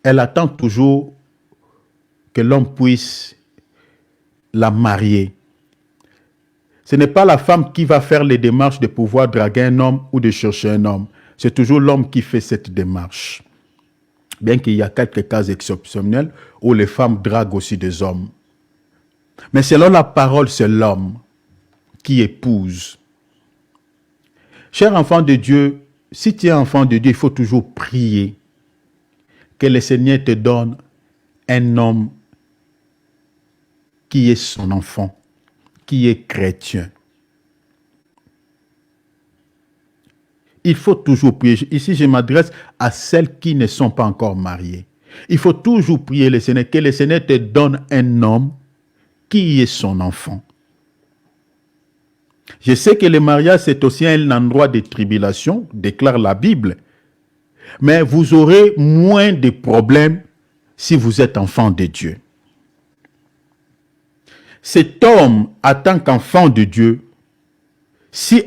elle attend toujours que l'homme puisse la marier. Ce n'est pas la femme qui va faire les démarches de pouvoir draguer un homme ou de chercher un homme. C'est toujours l'homme qui fait cette démarche. Bien qu'il y a quelques cas exceptionnels où les femmes draguent aussi des hommes. Mais selon la parole, c'est l'homme qui épouse. Cher enfant de Dieu, si tu es enfant de Dieu, il faut toujours prier que le Seigneur te donne un homme qui est son enfant, qui est chrétien. Il faut toujours prier. Ici, je m'adresse à celles qui ne sont pas encore mariées. Il faut toujours prier le Seigneur, que le Seigneur te donne un homme qui est son enfant. Je sais que le mariage, c'est aussi un endroit de tribulation, déclare la Bible. Mais vous aurez moins de problèmes si vous êtes enfant de Dieu. Cet homme, en tant qu'enfant de Dieu, si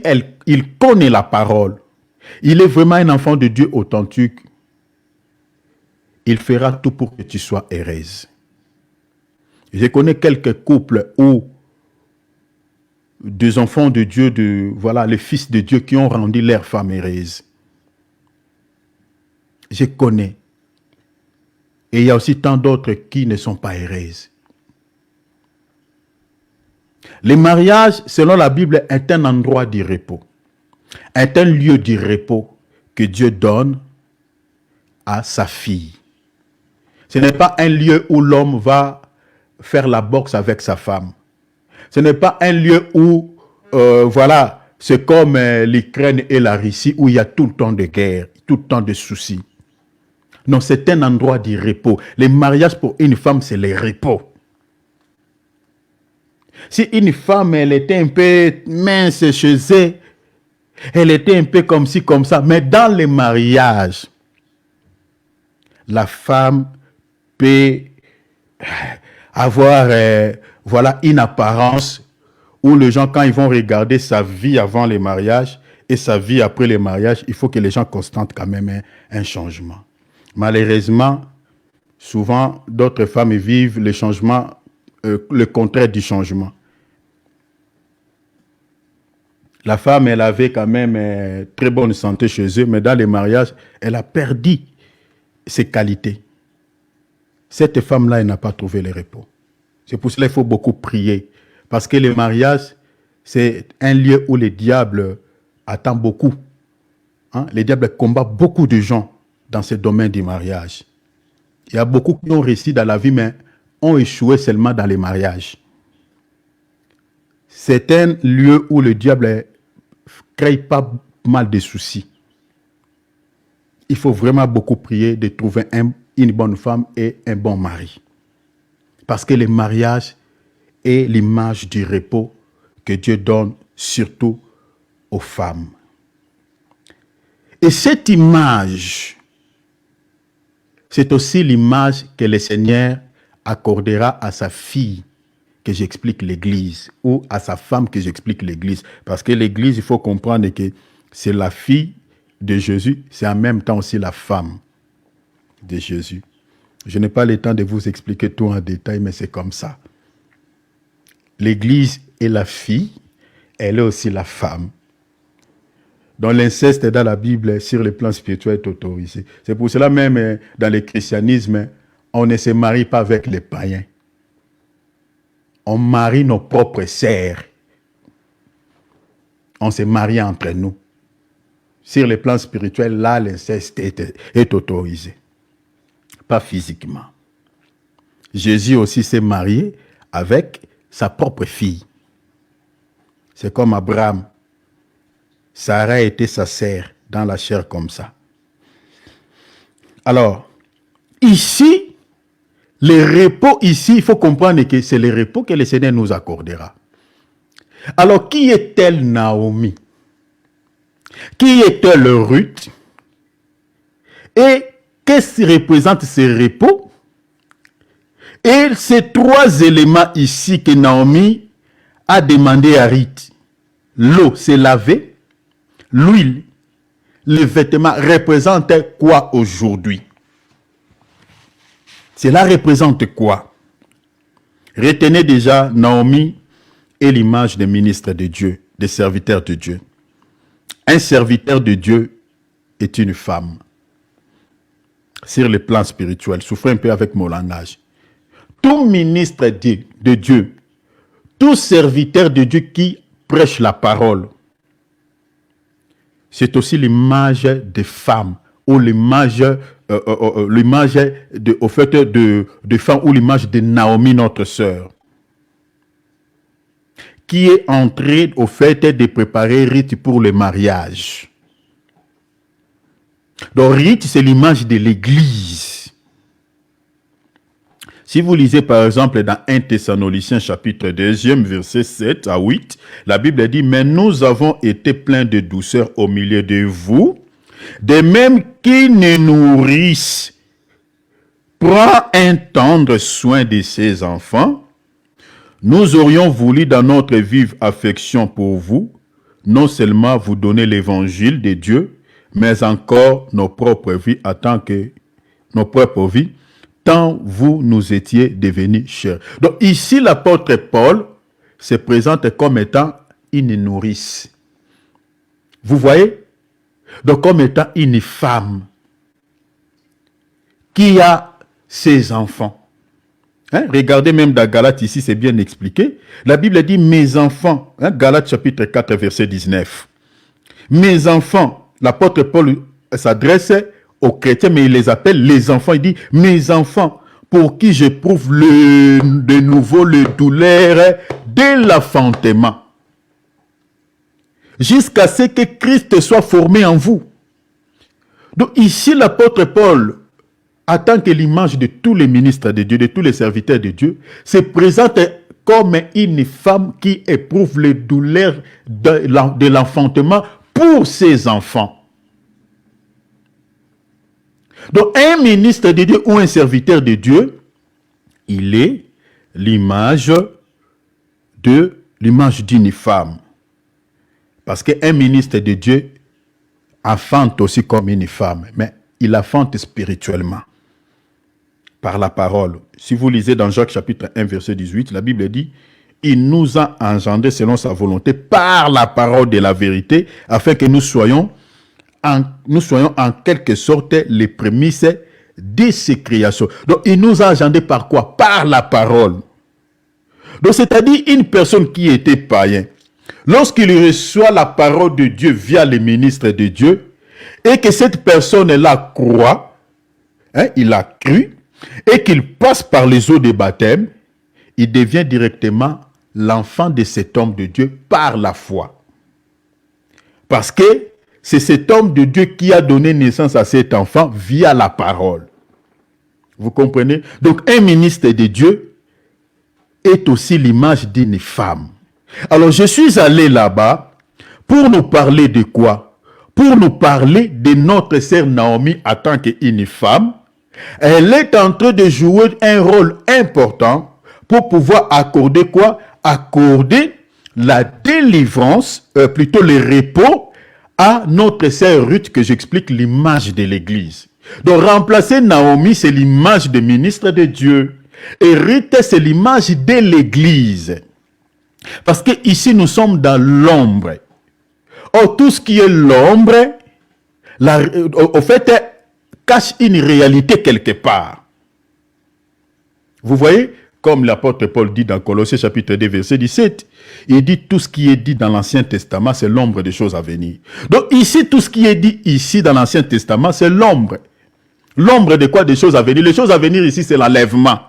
il connaît la parole, il est vraiment un enfant de Dieu authentique, il fera tout pour que tu sois heureuse. Je connais quelques couples où des enfants de Dieu, voilà, les fils de Dieu qui ont rendu leur femme heureuse. Je connais. Et il y a aussi tant d'autres qui ne sont pas heureuses. Le mariage, selon la Bible, est un endroit de repos. Est un lieu de repos que Dieu donne à sa fille. Ce n'est pas un lieu où l'homme va faire la boxe avec sa femme. Ce n'est pas un lieu où, voilà, c'est comme l'Ukraine et la Russie où il y a tout le temps de guerre, tout le temps de soucis. Non, c'est un endroit de repos. Le mariage pour une femme, c'est le repos. Si une femme, elle était un peu mince chez elle, elle était un peu comme ci, comme ça, mais dans le mariage, la femme peut avoir voilà, une apparence où les gens, quand ils vont regarder sa vie avant le mariage, et sa vie après le mariage, il faut que les gens constatent quand même un changement. Malheureusement, souvent, d'autres femmes vivent le changement, le contraire du changement. La femme, elle avait quand même très bonne santé chez eux, mais dans les mariages, elle a perdu ses qualités. Cette femme-là, elle n'a pas trouvé le repos. C'est pour cela qu'il faut beaucoup prier. Parce que le mariage, c'est un lieu où le diable attend beaucoup. Hein? Le diable combat beaucoup de gens dans ce domaine du mariage. Il y a beaucoup qui ont réussi dans la vie, mais ont échoué seulement dans les mariages. C'est un lieu où le diable crée pas mal de soucis. Il faut vraiment beaucoup prier de trouver une bonne femme et un bon mari. Parce que le mariage est l'image du repos que Dieu donne surtout aux femmes. Et cette image, c'est aussi l'image que le Seigneur accordera à sa fille que j'explique l'Église, ou à sa femme que j'explique l'Église. Parce que l'Église, il faut comprendre que c'est la fille de Jésus, c'est en même temps aussi la femme de Jésus. Je n'ai pas le temps de vous expliquer tout en détail, mais c'est comme ça. L'Église est la fille, elle est aussi la femme. Donc l'inceste dans la Bible, sur le plan spirituel, est autorisé. C'est pour cela même, dans le christianisme, on ne se marie pas avec les païens. On marie nos propres sœurs. On se marie entre nous. Sur le plan spirituel, là, l'inceste est autorisé. Pas physiquement. Jésus aussi s'est marié avec sa propre fille. C'est comme Abraham. Sarah était sa sœur dans la chair comme ça. Alors, ici, le repos ici, il faut comprendre que c'est le repos que le Seigneur nous accordera. Alors, qui est-elle Naomi? Qui est-elle Ruth? Et qu'est-ce qui représente ce repos? Et ces trois éléments ici que Naomi a demandé à Ruth. L'eau, c'est laver. L'huile, les vêtements représentent quoi aujourd'hui? Cela représente quoi? Retenez déjà, Naomi est l'image des ministres de Dieu, des serviteurs de Dieu. Un serviteur de Dieu est une femme. Sur le plan spirituel, souffrez un peu avec mon langage. Tout ministre de Dieu, tout serviteur de Dieu qui prêche la parole, c'est aussi l'image des femmes, ou l'image au fait de femmes, ou l'image de Naomi, notre sœur, qui est entrée au fait de préparer Ruth pour le mariage. Donc Ruth, c'est l'image de l'Église. Si vous lisez par exemple dans 1 Thessaloniciens chapitre 2, verset 7 à 8, la Bible dit « Mais nous avons été pleins de douceur au milieu de vous, de même qui ne nourrissent, prend un tendre soin de ses enfants. Nous aurions voulu dans notre vive affection pour vous, non seulement vous donner l'évangile de Dieu, mais encore nos propres vies, tant vous nous étiez devenus chers. » Donc ici, l'apôtre Paul se présente comme étant une nourrice. Vous voyez? Donc comme étant une femme qui a ses enfants. Hein? Regardez même dans Galates ici, c'est bien expliqué. La Bible dit « Mes enfants », hein? Galates chapitre 4, verset 19. « Mes enfants », l'apôtre Paul s'adresse aux chrétiens, mais il les appelle les enfants. Il dit, mes enfants, pour qui j'éprouve de nouveau le douleur de l'enfantement, jusqu'à ce que Christ soit formé en vous. Donc ici, l'apôtre Paul, en tant que l'image de tous les ministres de Dieu, de tous les serviteurs de Dieu, se présente comme une femme qui éprouve les douleurs de l'enfantement pour ses enfants. Donc, un ministre de Dieu ou un serviteur de Dieu, il est l'image d'une femme. Parce qu'un ministre de Dieu enfante aussi comme une femme, mais il enfante spirituellement, par la parole. Si vous lisez dans Jacques chapitre 1, verset 18, la Bible dit, il nous a engendrés selon sa volonté par la parole de la vérité, afin que nous soyons en quelque sorte les prémices de ses créations. Donc, il nous a engendrés par quoi? Par la parole. Donc, c'est-à-dire une personne qui était païen, lorsqu'il reçoit la parole de Dieu via les ministres de Dieu, et que cette personne-là croit, il a cru, et qu'il passe par les eaux de baptême, il devient directement l'enfant de cet homme de Dieu par la foi. Parce que c'est cet homme de Dieu qui a donné naissance à cet enfant via la parole. Vous comprenez? Donc un ministre de Dieu est aussi l'image d'une femme. Alors je suis allé là-bas pour nous parler de quoi? Pour nous parler de notre sœur Naomi en tant qu'une femme. Elle est en train de jouer un rôle important pour pouvoir accorder quoi? Accorder la délivrance, plutôt le repos à notre sœur Ruth, que j'explique l'image de l'Église. Donc remplacer Naomi, c'est l'image de ministre de Dieu. Et Ruth, c'est l'image de l'Église. Parce que ici nous sommes dans l'ombre. Or, tout ce qui est l'ombre, au fait, cache une réalité quelque part. Vous voyez, comme l'apôtre Paul dit dans Colossiens chapitre 2, verset 17, il dit tout ce qui est dit dans l'Ancien Testament, c'est l'ombre des choses à venir. Donc ici, tout ce qui est dit ici dans l'Ancien Testament, c'est l'ombre. L'ombre de quoi? Des choses à venir. Les choses à venir ici, c'est l'enlèvement.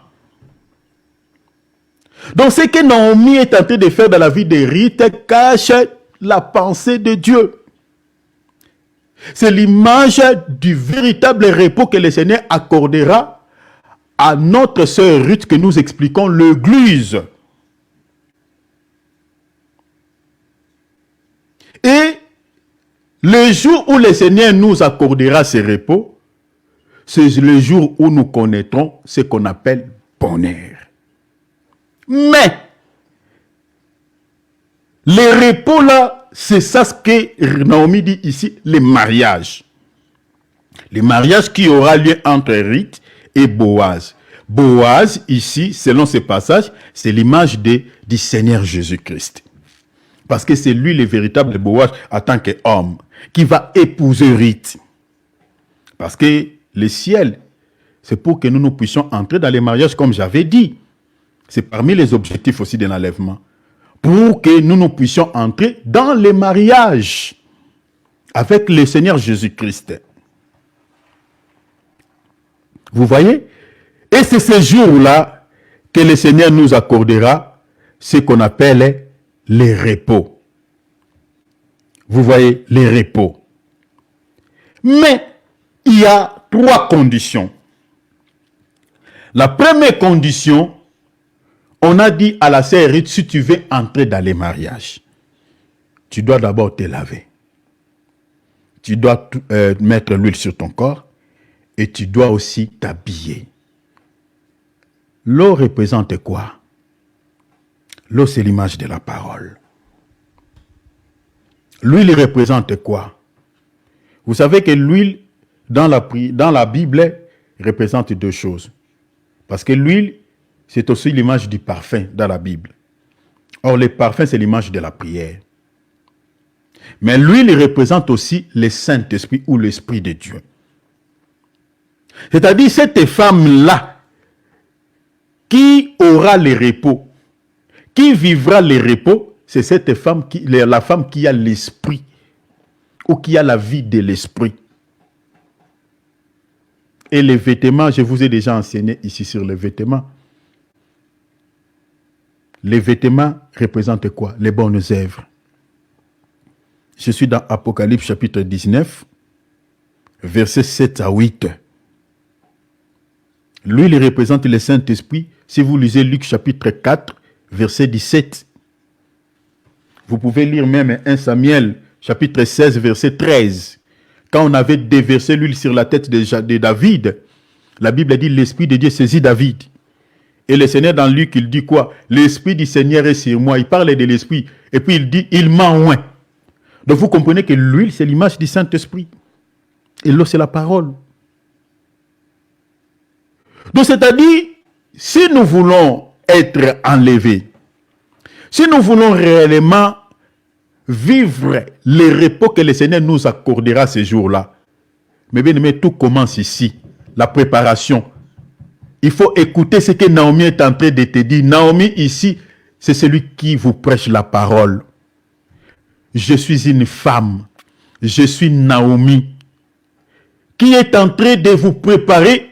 Donc ce que Naomi est en train de faire dans la vie de Ruth cache la pensée de Dieu. C'est l'image du véritable repos que le Seigneur accordera à notre sœur Ruth, que nous expliquons l'Église. Et le jour où le Seigneur nous accordera ce repos, c'est le jour où nous connaîtrons ce qu'on appelle bonheur. Mais le repos là, c'est ça ce que Naomi dit ici, le mariage. Le mariage qui aura lieu entre Ruth et Boaz. Boaz, ici, selon ce passage, c'est l'image du Seigneur Jésus-Christ. Parce que c'est lui le véritable Boaz en tant qu'homme qui va épouser Ruth. Parce que le ciel, c'est pour que nous puissions entrer dans les mariages, comme j'avais dit. C'est parmi les objectifs aussi de l'enlèvement. Pour que nous puissions entrer dans les mariages avec le Seigneur Jésus-Christ. Vous voyez? Et c'est ce jour-là que le Seigneur nous accordera ce qu'on appelle les repos. Vous voyez, les repos. Mais il y a 3 conditions. La première condition, on a dit à la sœur Ruth, si tu veux entrer dans les mariages, tu dois d'abord te laver. Tu dois mettre l'huile sur ton corps et tu dois aussi t'habiller. L'eau représente quoi? L'eau, c'est l'image de la parole. L'huile représente quoi? Vous savez que l'huile, dans la Bible, représente 2 choses. Parce que l'huile, c'est aussi l'image du parfum dans la Bible. Or, le parfum, c'est l'image de la prière. Mais l'huile représente aussi le Saint-Esprit ou l'Esprit de Dieu. C'est-à-dire, cette femme-là, qui aura le repos, qui vivra le repos, c'est cette femme, la femme qui a l'Esprit, ou qui a la vie de l'Esprit. Et les vêtements, je vous ai déjà enseigné ici sur les vêtements. Les vêtements représentent quoi? Les bonnes œuvres. Je suis dans Apocalypse chapitre 19, versets 7 à 8. Lui, il représente le Saint-Esprit. Si vous lisez Luc chapitre 4, verset 17. Vous pouvez lire même 1 Samuel chapitre 16, verset 13. Quand on avait déversé l'huile sur la tête de David, la Bible dit l'Esprit de Dieu saisit David. Et le Seigneur dans Luc, il dit quoi? L'Esprit du Seigneur est sur moi. Il parle de l'Esprit. Et puis il dit, il m'a oint. Donc vous comprenez que l'huile, c'est l'image du Saint-Esprit. Et l'eau, c'est la parole. Donc c'est-à-dire, si nous voulons être enlevés, si nous voulons réellement vivre le repos que le Seigneur nous accordera ces jours-là, mais bien aimé, tout commence ici, la préparation. Il faut écouter ce que Naomi est en train de te dire. Naomi ici, c'est celui qui vous prêche la parole. Je suis une femme, je suis Naomi, qui est en train de vous préparer,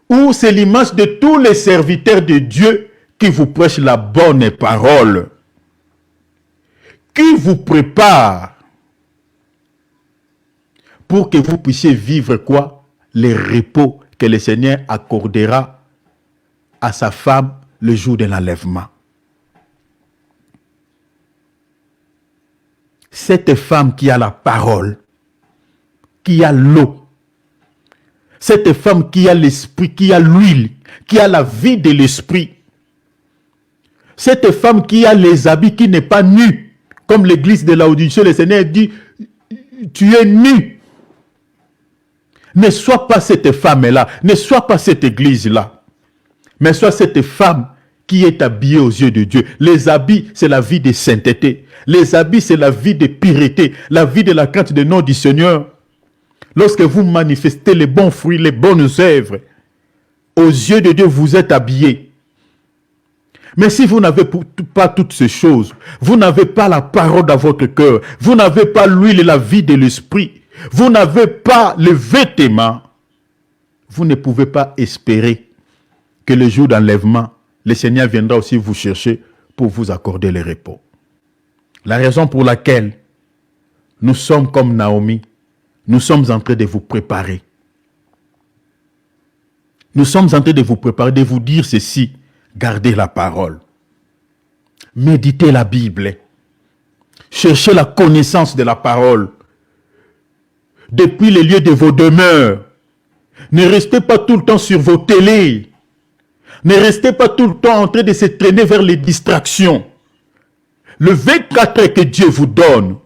ou c'est l'image de tous les serviteurs de Dieu qui vous prêchent la bonne parole, qui vous prépare pour que vous puissiez vivre quoi? Les repos que le Seigneur accordera à sa femme le jour de l'enlèvement. Cette femme qui a la parole, qui a l'eau, cette femme qui a l'esprit, qui a l'huile, qui a la vie de l'esprit, cette femme qui a les habits, qui n'est pas nue, comme l'église de Laodicée, le Seigneur dit, tu es nu. Ne sois pas cette femme-là, ne sois pas cette église-là, mais sois cette femme qui est habillée aux yeux de Dieu. Les habits, c'est la vie de sainteté. Les habits, c'est la vie de pureté, la vie de la crainte du nom du Seigneur. Lorsque vous manifestez les bons fruits, les bonnes œuvres, aux yeux de Dieu, vous êtes habillés. Mais si vous n'avez pas toutes ces choses, vous n'avez pas la parole dans votre cœur, vous n'avez pas l'huile et la vie de l'esprit, vous n'avez pas le vêtement, vous ne pouvez pas espérer que le jour d'enlèvement, le Seigneur viendra aussi vous chercher pour vous accorder le repos. La raison pour laquelle nous sommes comme Naomi, nous sommes en train de vous préparer. Nous sommes en train de vous préparer, de vous dire ceci. Gardez la parole. Méditez la Bible. Cherchez la connaissance de la parole. Depuis les lieux de vos demeures. Ne restez pas tout le temps sur vos télés. Ne restez pas tout le temps en train de se traîner vers les distractions. Le 24 heures que Dieu vous donne,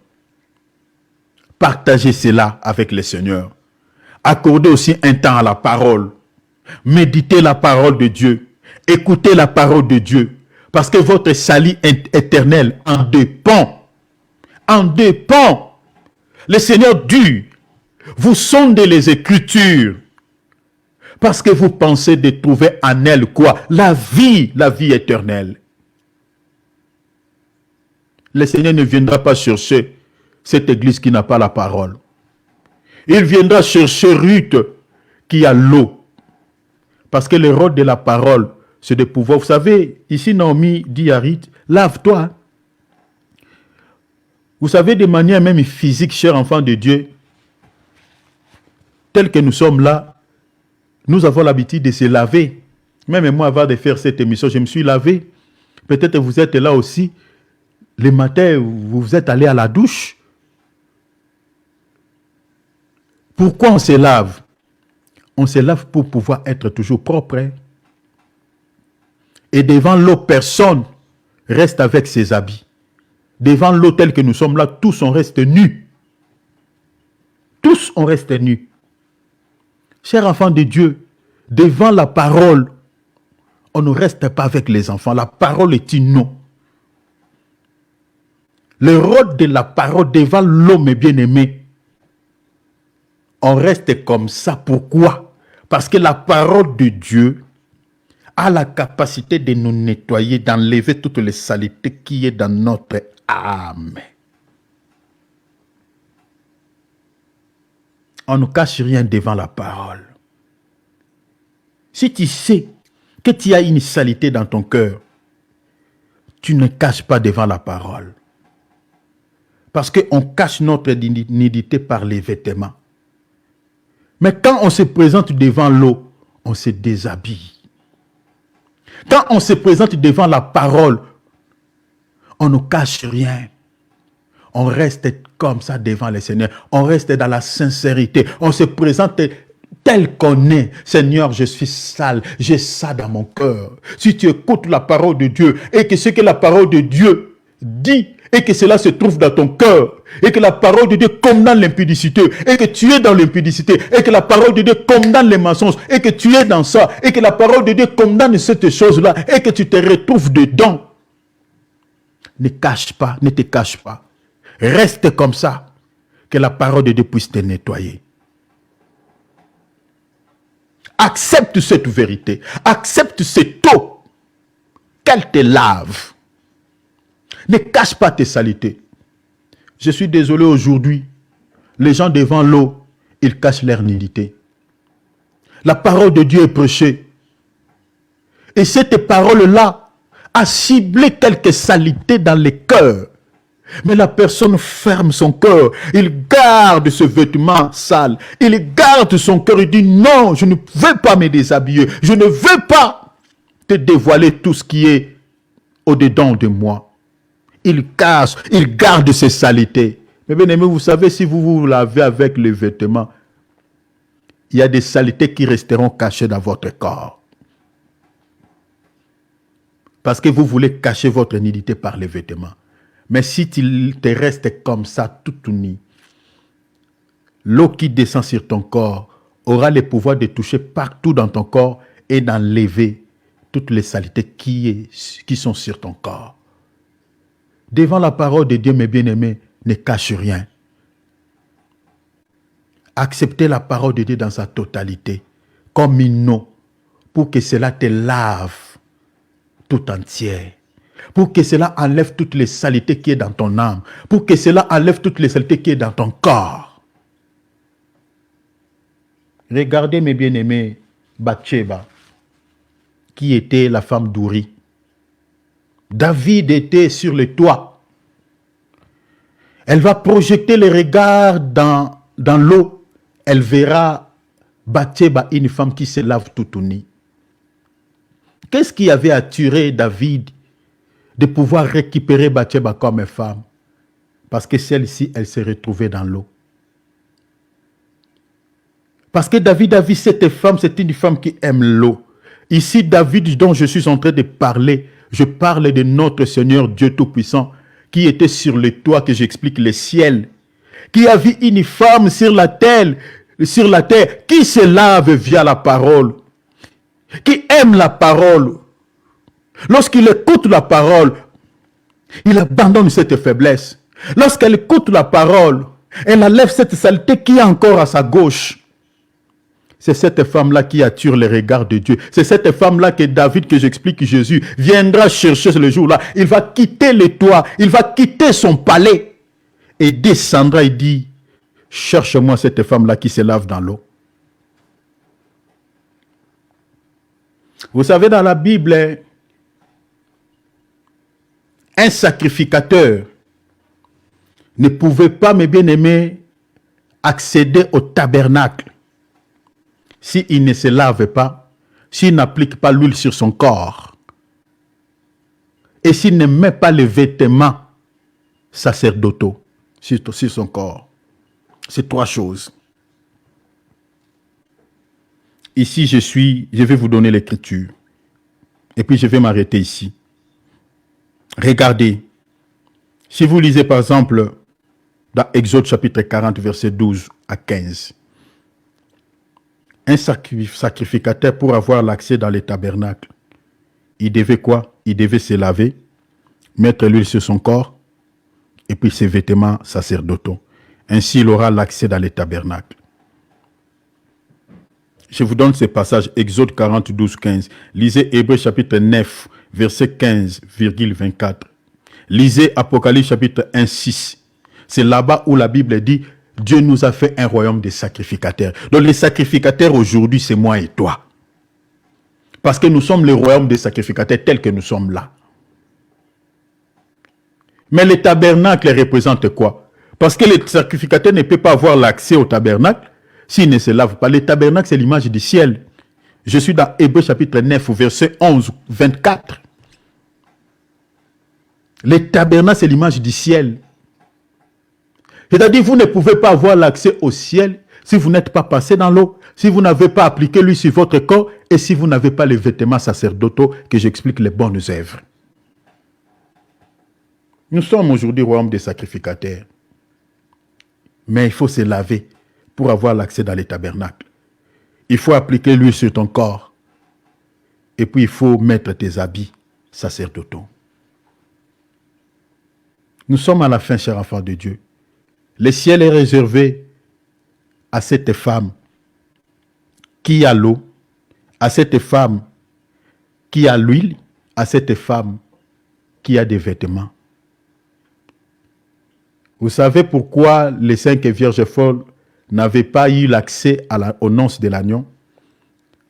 partagez cela avec le Seigneur. Accordez aussi un temps à la parole. Méditez la parole de Dieu. Écoutez la parole de Dieu. Parce que votre salut éternel en dépend. En dépend. Le Seigneur dit, vous sondez les Écritures. Parce que vous pensez de trouver en elle quoi? La vie éternelle. Le Seigneur ne viendra pas chercher cette église qui n'a pas la parole. Il viendra chercher Ruth qui a l'eau. Parce que le rôle de la parole, c'est de pouvoir... Vous savez, ici Naomi dit à Ruth, lave-toi. Vous savez, de manière même physique, chers enfants de Dieu, tels que nous sommes là, nous avons l'habitude de se laver. Même moi, avant de faire cette émission, je me suis lavé. Peut-être vous êtes là aussi. Le matin, vous êtes allé à la douche. Pourquoi on se lave? On se lave pour pouvoir être toujours propre. Hein? Et devant l'eau, personne reste avec ses habits. Devant l'eau tel que nous sommes là, tous on reste nus. Tous on reste nus. Chers enfants de Dieu, devant la parole, on ne reste pas avec les enfants. La parole est une non. Le rôle de la parole devant l'homme bien-aimé, on reste comme ça. Pourquoi? Parce que la parole de Dieu a la capacité de nous nettoyer, d'enlever toutes les saletés qui est dans notre âme. On ne cache rien devant la parole. Si tu sais que tu as une saleté dans ton cœur, tu ne caches pas devant la parole. Parce qu'on cache notre nudité par les vêtements. Mais quand on se présente devant l'eau, on se déshabille. Quand on se présente devant la parole, on ne cache rien. On reste comme ça devant le Seigneur. On reste dans la sincérité. On se présente tel qu'on est. Seigneur, je suis sale. J'ai ça dans mon cœur. Si tu écoutes la parole de Dieu et que ce que la parole de Dieu dit et que cela se trouve dans ton cœur, et que la parole de Dieu condamne l'impudicité, et que tu es dans l'impudicité, et que la parole de Dieu condamne les mensonges, et que tu es dans ça, et que la parole de Dieu condamne cette chose-là, et que tu te retrouves dedans. Ne cache pas, ne te cache pas. Reste comme ça, que la parole de Dieu puisse te nettoyer. Accepte cette vérité, accepte cette eau, qu'elle te lave. Ne cache pas tes saletés. Je suis désolé aujourd'hui, les gens devant l'eau, ils cachent leur nudité. La parole de Dieu est prêchée. Et cette parole-là a ciblé quelques saletés dans les cœurs. Mais la personne ferme son cœur. Il garde ce vêtement sale. Il garde son cœur. Il dit non, je ne veux pas me déshabiller. Je ne veux pas te dévoiler tout ce qui est au-dedans de moi. Il cache, il garde ses saletés. Mais bien aimé, vous savez, si vous vous lavez avec les vêtements, il y a des saletés qui resteront cachées dans votre corps. Parce que vous voulez cacher votre nudité par les vêtements. Mais si tu te restes comme ça, tout uni, l'eau qui descend sur ton corps aura le pouvoir de toucher partout dans ton corps et d'enlever toutes les saletés qui sont sur ton corps. Devant la parole de Dieu, mes bien-aimés, ne cache rien. Acceptez la parole de Dieu dans sa totalité, comme une eau, pour que cela te lave tout entière. Pour que cela enlève toutes les saletés qui est dans ton âme. Pour que cela enlève toutes les saletés qui est dans ton corps. Regardez, mes bien-aimés, Bathsheba, qui était la femme d'Uri. David était sur le toit. Elle va projeter les regards dans l'eau. Elle verra Bathsheba, une femme qui se lave tout nue. Qu'est-ce qui avait attiré David de pouvoir récupérer Bathsheba comme femme? Parce que celle-ci, elle s'est retrouvée dans l'eau. Parce que David a vu cette femme, c'est une femme qui aime l'eau. Ici, David dont je suis en train de parler, je parle de notre Seigneur Dieu Tout-Puissant, qui était sur le toit, que j'explique, le ciel, qui a vu une femme sur la terre, qui se lave via la parole, qui aime la parole. Lorsqu'il écoute la parole, il abandonne cette faiblesse. Lorsqu'elle écoute la parole, elle enlève cette saleté qui est encore à sa gauche. C'est cette femme-là qui attire les regards de Dieu. C'est cette femme-là que David, que j'explique, Jésus, viendra chercher ce jour-là. Il va quitter le toit, il va quitter son palais et descendra et dit, cherche-moi cette femme-là qui se lave dans l'eau. Vous savez, dans la Bible, un sacrificateur ne pouvait pas, mes bien-aimés, accéder au tabernacle s'il ne se lave pas, s'il n'applique pas l'huile sur son corps et s'il ne met pas les vêtements sacerdotaux sur son corps. C'est trois choses. Ici, je vais vous donner l'écriture. Et puis, je vais m'arrêter ici. Regardez. Si vous lisez, par exemple, dans Exode chapitre 40, verset 12 à 15. Un sacrificateur, pour avoir l'accès dans les tabernacles, il devait quoi? Il devait se laver, mettre l'huile sur son corps, et puis ses vêtements sacerdotaux. Ainsi, il aura l'accès dans les tabernacles. Je vous donne ce passage, Exode 40, 12, 15. Lisez Hébreux chapitre 9, verset 15,24. Lisez Apocalypse chapitre 1, 6. C'est là-bas où la Bible dit, Dieu nous a fait un royaume de sacrificateurs. Donc les sacrificateurs aujourd'hui, c'est moi et toi. Parce que nous sommes le royaume des sacrificateurs tels que nous sommes là. Mais le tabernacle représente quoi? Parce que le sacrificateur ne peut pas avoir l'accès au tabernacle s'il ne se lave pas. Le tabernacle, c'est l'image du ciel. Je suis dans Hébreux chapitre 9, verset 11, 24. Le tabernacle, c'est l'image du ciel. C'est-à-dire, vous ne pouvez pas avoir l'accès au ciel si vous n'êtes pas passé dans l'eau, si vous n'avez pas appliqué l'huile sur votre corps et si vous n'avez pas les vêtements sacerdotaux que j'explique les bonnes œuvres. Nous sommes aujourd'hui royaume des sacrificateurs. Mais il faut se laver pour avoir l'accès dans les tabernacles. Il faut appliquer l'huile sur ton corps. Et puis il faut mettre tes habits sacerdotaux. Nous sommes à la fin, chers enfants de Dieu. Le ciel est réservé à cette femme qui a l'eau, à cette femme qui a l'huile, à cette femme qui a des vêtements. Vous savez pourquoi les 5 vierges folles n'avaient pas eu l'accès aux noces de l'agneau?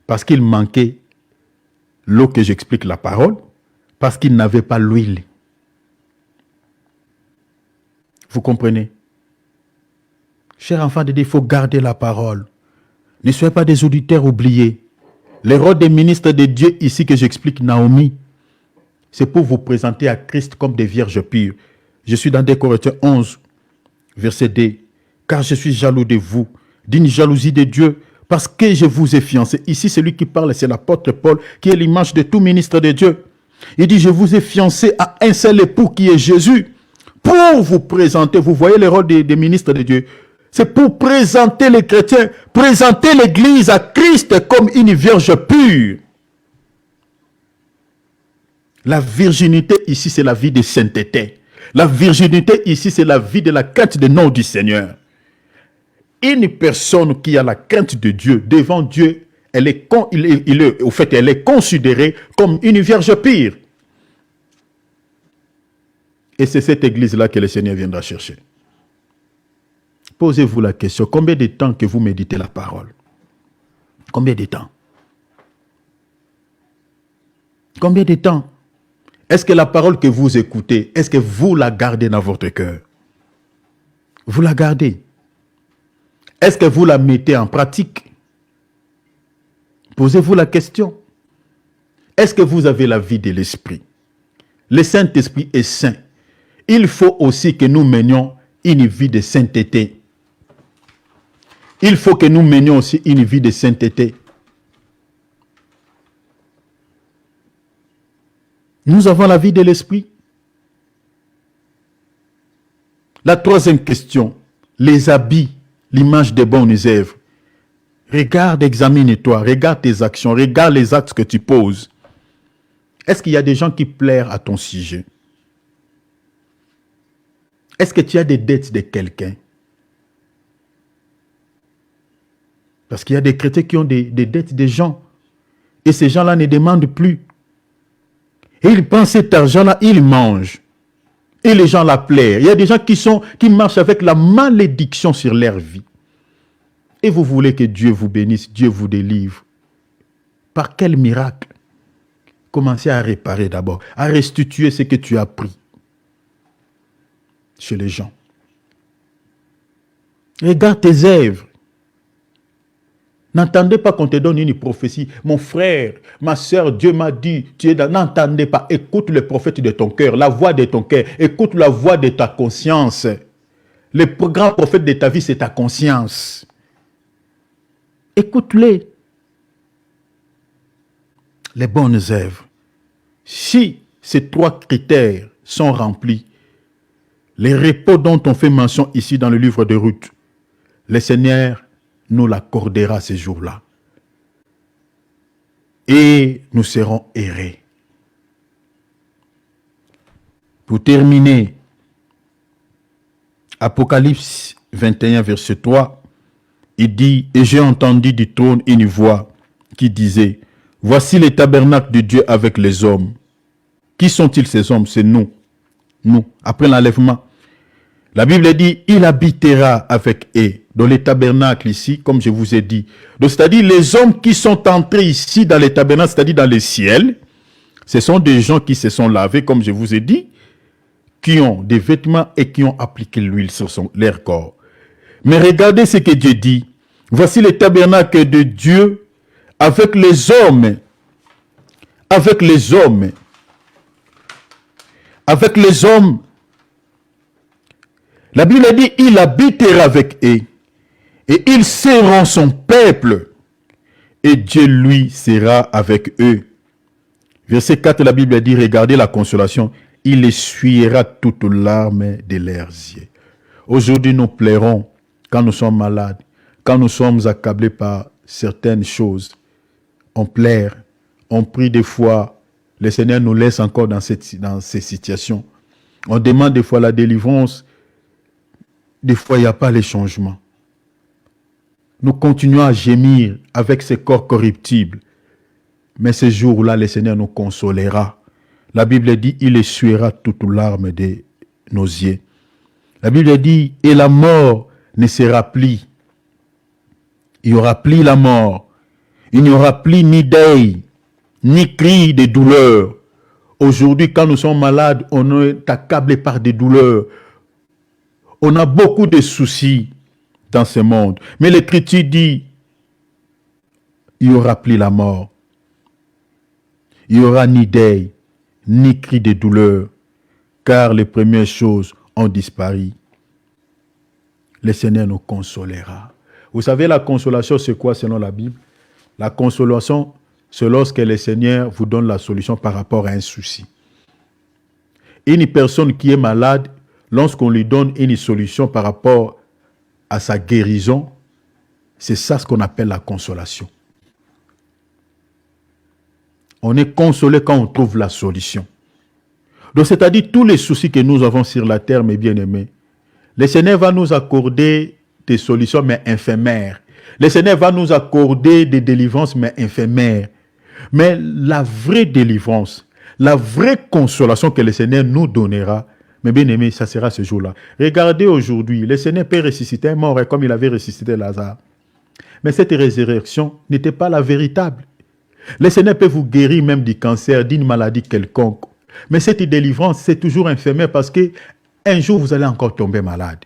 Parce qu'il manquait l'eau que j'explique la parole, parce qu'ils n'avaient pas l'huile. Vous comprenez? Chers enfants de Dieu, il faut garder la parole. Ne soyez pas des auditeurs oubliés. Les rôles des ministres de Dieu ici que j'explique, Naomi, c'est pour vous présenter à Christ comme des vierges pures. Je suis dans 2 Corinthiens 11, verset 2. Car je suis jaloux de vous, d'une jalousie de Dieu, parce que je vous ai fiancé. Ici, celui qui parle, c'est l'apôtre Paul, qui est l'image de tout ministre de Dieu. Il dit, je vous ai fiancé à un seul époux qui est Jésus, pour vous présenter. Vous voyez le rôle des ministres de Dieu. C'est pour présenter les chrétiens, présenter l'Église à Christ comme une vierge pure. La virginité ici, c'est la vie de sainteté. La virginité ici, c'est la vie de la crainte du nom du Seigneur. Une personne qui a la crainte de Dieu, devant Dieu, elle est considérée comme une vierge pure. Et c'est cette église-là que le Seigneur viendra chercher. Posez-vous la question, combien de temps que vous méditez la parole? Combien de temps? Combien de temps? Est-ce que la parole que vous écoutez, est-ce que vous la gardez dans votre cœur? Vous la gardez? Est-ce que vous la mettez en pratique? Posez-vous la question. Est-ce que vous avez la vie de l'Esprit? Le Saint-Esprit est saint. Il faut aussi que nous menions une vie de sainteté. Il faut que nous menions aussi une vie de sainteté. Nous avons la vie de l'Esprit. La troisième question, les habits, l'image des bonnes œuvres. Regarde, examine-toi, regarde tes actions, regarde les actes que tu poses. Est-ce qu'il y a des gens qui plairent à ton sujet? Est-ce que tu as des dettes de quelqu'un? Parce qu'il y a des chrétiens qui ont des dettes des gens. Et ces gens-là ne demandent plus. Et ils prennent cet argent-là, ils mangent. Et les gens la plairent. Il y a des gens qui marchent avec la malédiction sur leur vie. Et vous voulez que Dieu vous bénisse, Dieu vous délivre. Par quel miracle? Commencez à réparer d'abord, à restituer ce que tu as pris chez les gens. Regarde tes œuvres. N'entendez pas qu'on te donne une prophétie. Mon frère, ma soeur, Dieu m'a dit, n'entendez pas. Écoute le prophète de ton cœur, la voix de ton cœur. Écoute la voix de ta conscience. Le grand prophète de ta vie, c'est ta conscience. Écoute-les. Les bonnes œuvres. Si ces 3 critères sont remplis, les repos dont on fait mention ici dans le livre de Ruth, le Seigneur nous l'accordera ces jours-là. Et nous serons errés. Pour terminer, Apocalypse 21, verset 3, il dit, « Et j'ai entendu du trône une voix qui disait, « Voici les tabernacles de Dieu avec les hommes. » Qui sont-ils ces hommes? C'est nous. Nous, après l'enlèvement. La Bible dit, il habitera avec eux. Dans les tabernacles ici, comme je vous ai dit. Donc, c'est-à-dire les hommes qui sont entrés ici dans les tabernacles, c'est-à-dire dans les ciels, ce sont des gens qui se sont lavés, comme je vous ai dit, qui ont des vêtements et qui ont appliqué l'huile sur leur corps. Mais regardez ce que Dieu dit. Voici les tabernacles de Dieu avec les hommes. Avec les hommes. Avec les hommes. La Bible dit, il habitera avec eux. Et ils seront son peuple. Et Dieu, lui, sera avec eux. Verset 4, la Bible dit, regardez la consolation. il essuiera toutes larmes de leurs yeux. Aujourd'hui, nous pleurons quand nous sommes malades, quand nous sommes accablés par certaines choses. On pleure, on prie des fois. Le Seigneur nous laisse encore dans ces situations. On demande des fois la délivrance. Des fois, il n'y a pas les changements. Nous continuons à gémir avec ces corps corruptibles. Mais ce jour-là, le Seigneur nous consolera. La Bible dit, il essuiera toutes larmes de nos yeux. La Bible dit, et la mort ne sera plus. Il n'y aura plus la mort. Il n'y aura plus ni deuil, ni cri de douleur. Aujourd'hui, quand nous sommes malades, on est accablé par des douleurs. On a beaucoup de soucis dans ce monde. Mais l'Écriture dit, il n'y aura plus la mort. Il n'y aura ni deuil, ni cri de douleur, car les premières choses ont disparu. Le Seigneur nous consolera. Vous savez, la consolation, c'est quoi selon la Bible? La consolation, c'est lorsque le Seigneur vous donne la solution par rapport à un souci. Une personne qui est malade, lorsqu'on lui donne une solution par rapport à sa guérison, c'est ça ce qu'on appelle la consolation. On est consolé quand on trouve la solution. Donc, c'est-à-dire tous les soucis que nous avons sur la terre, mes bien-aimés, le Seigneur va nous accorder des solutions, mais éphémères. Le Seigneur va nous accorder des délivrances, mais éphémères. Mais la vraie délivrance, la vraie consolation que le Seigneur nous donnera, mes bien-aimés, ça sera ce jour-là. Regardez aujourd'hui, le Seigneur peut ressusciter un mort comme il avait ressuscité Lazare. Mais cette résurrection n'était pas la véritable. Le Seigneur peut vous guérir même du cancer, d'une maladie quelconque. Mais cette délivrance, c'est toujours éphémère parce que un jour, vous allez encore tomber malade.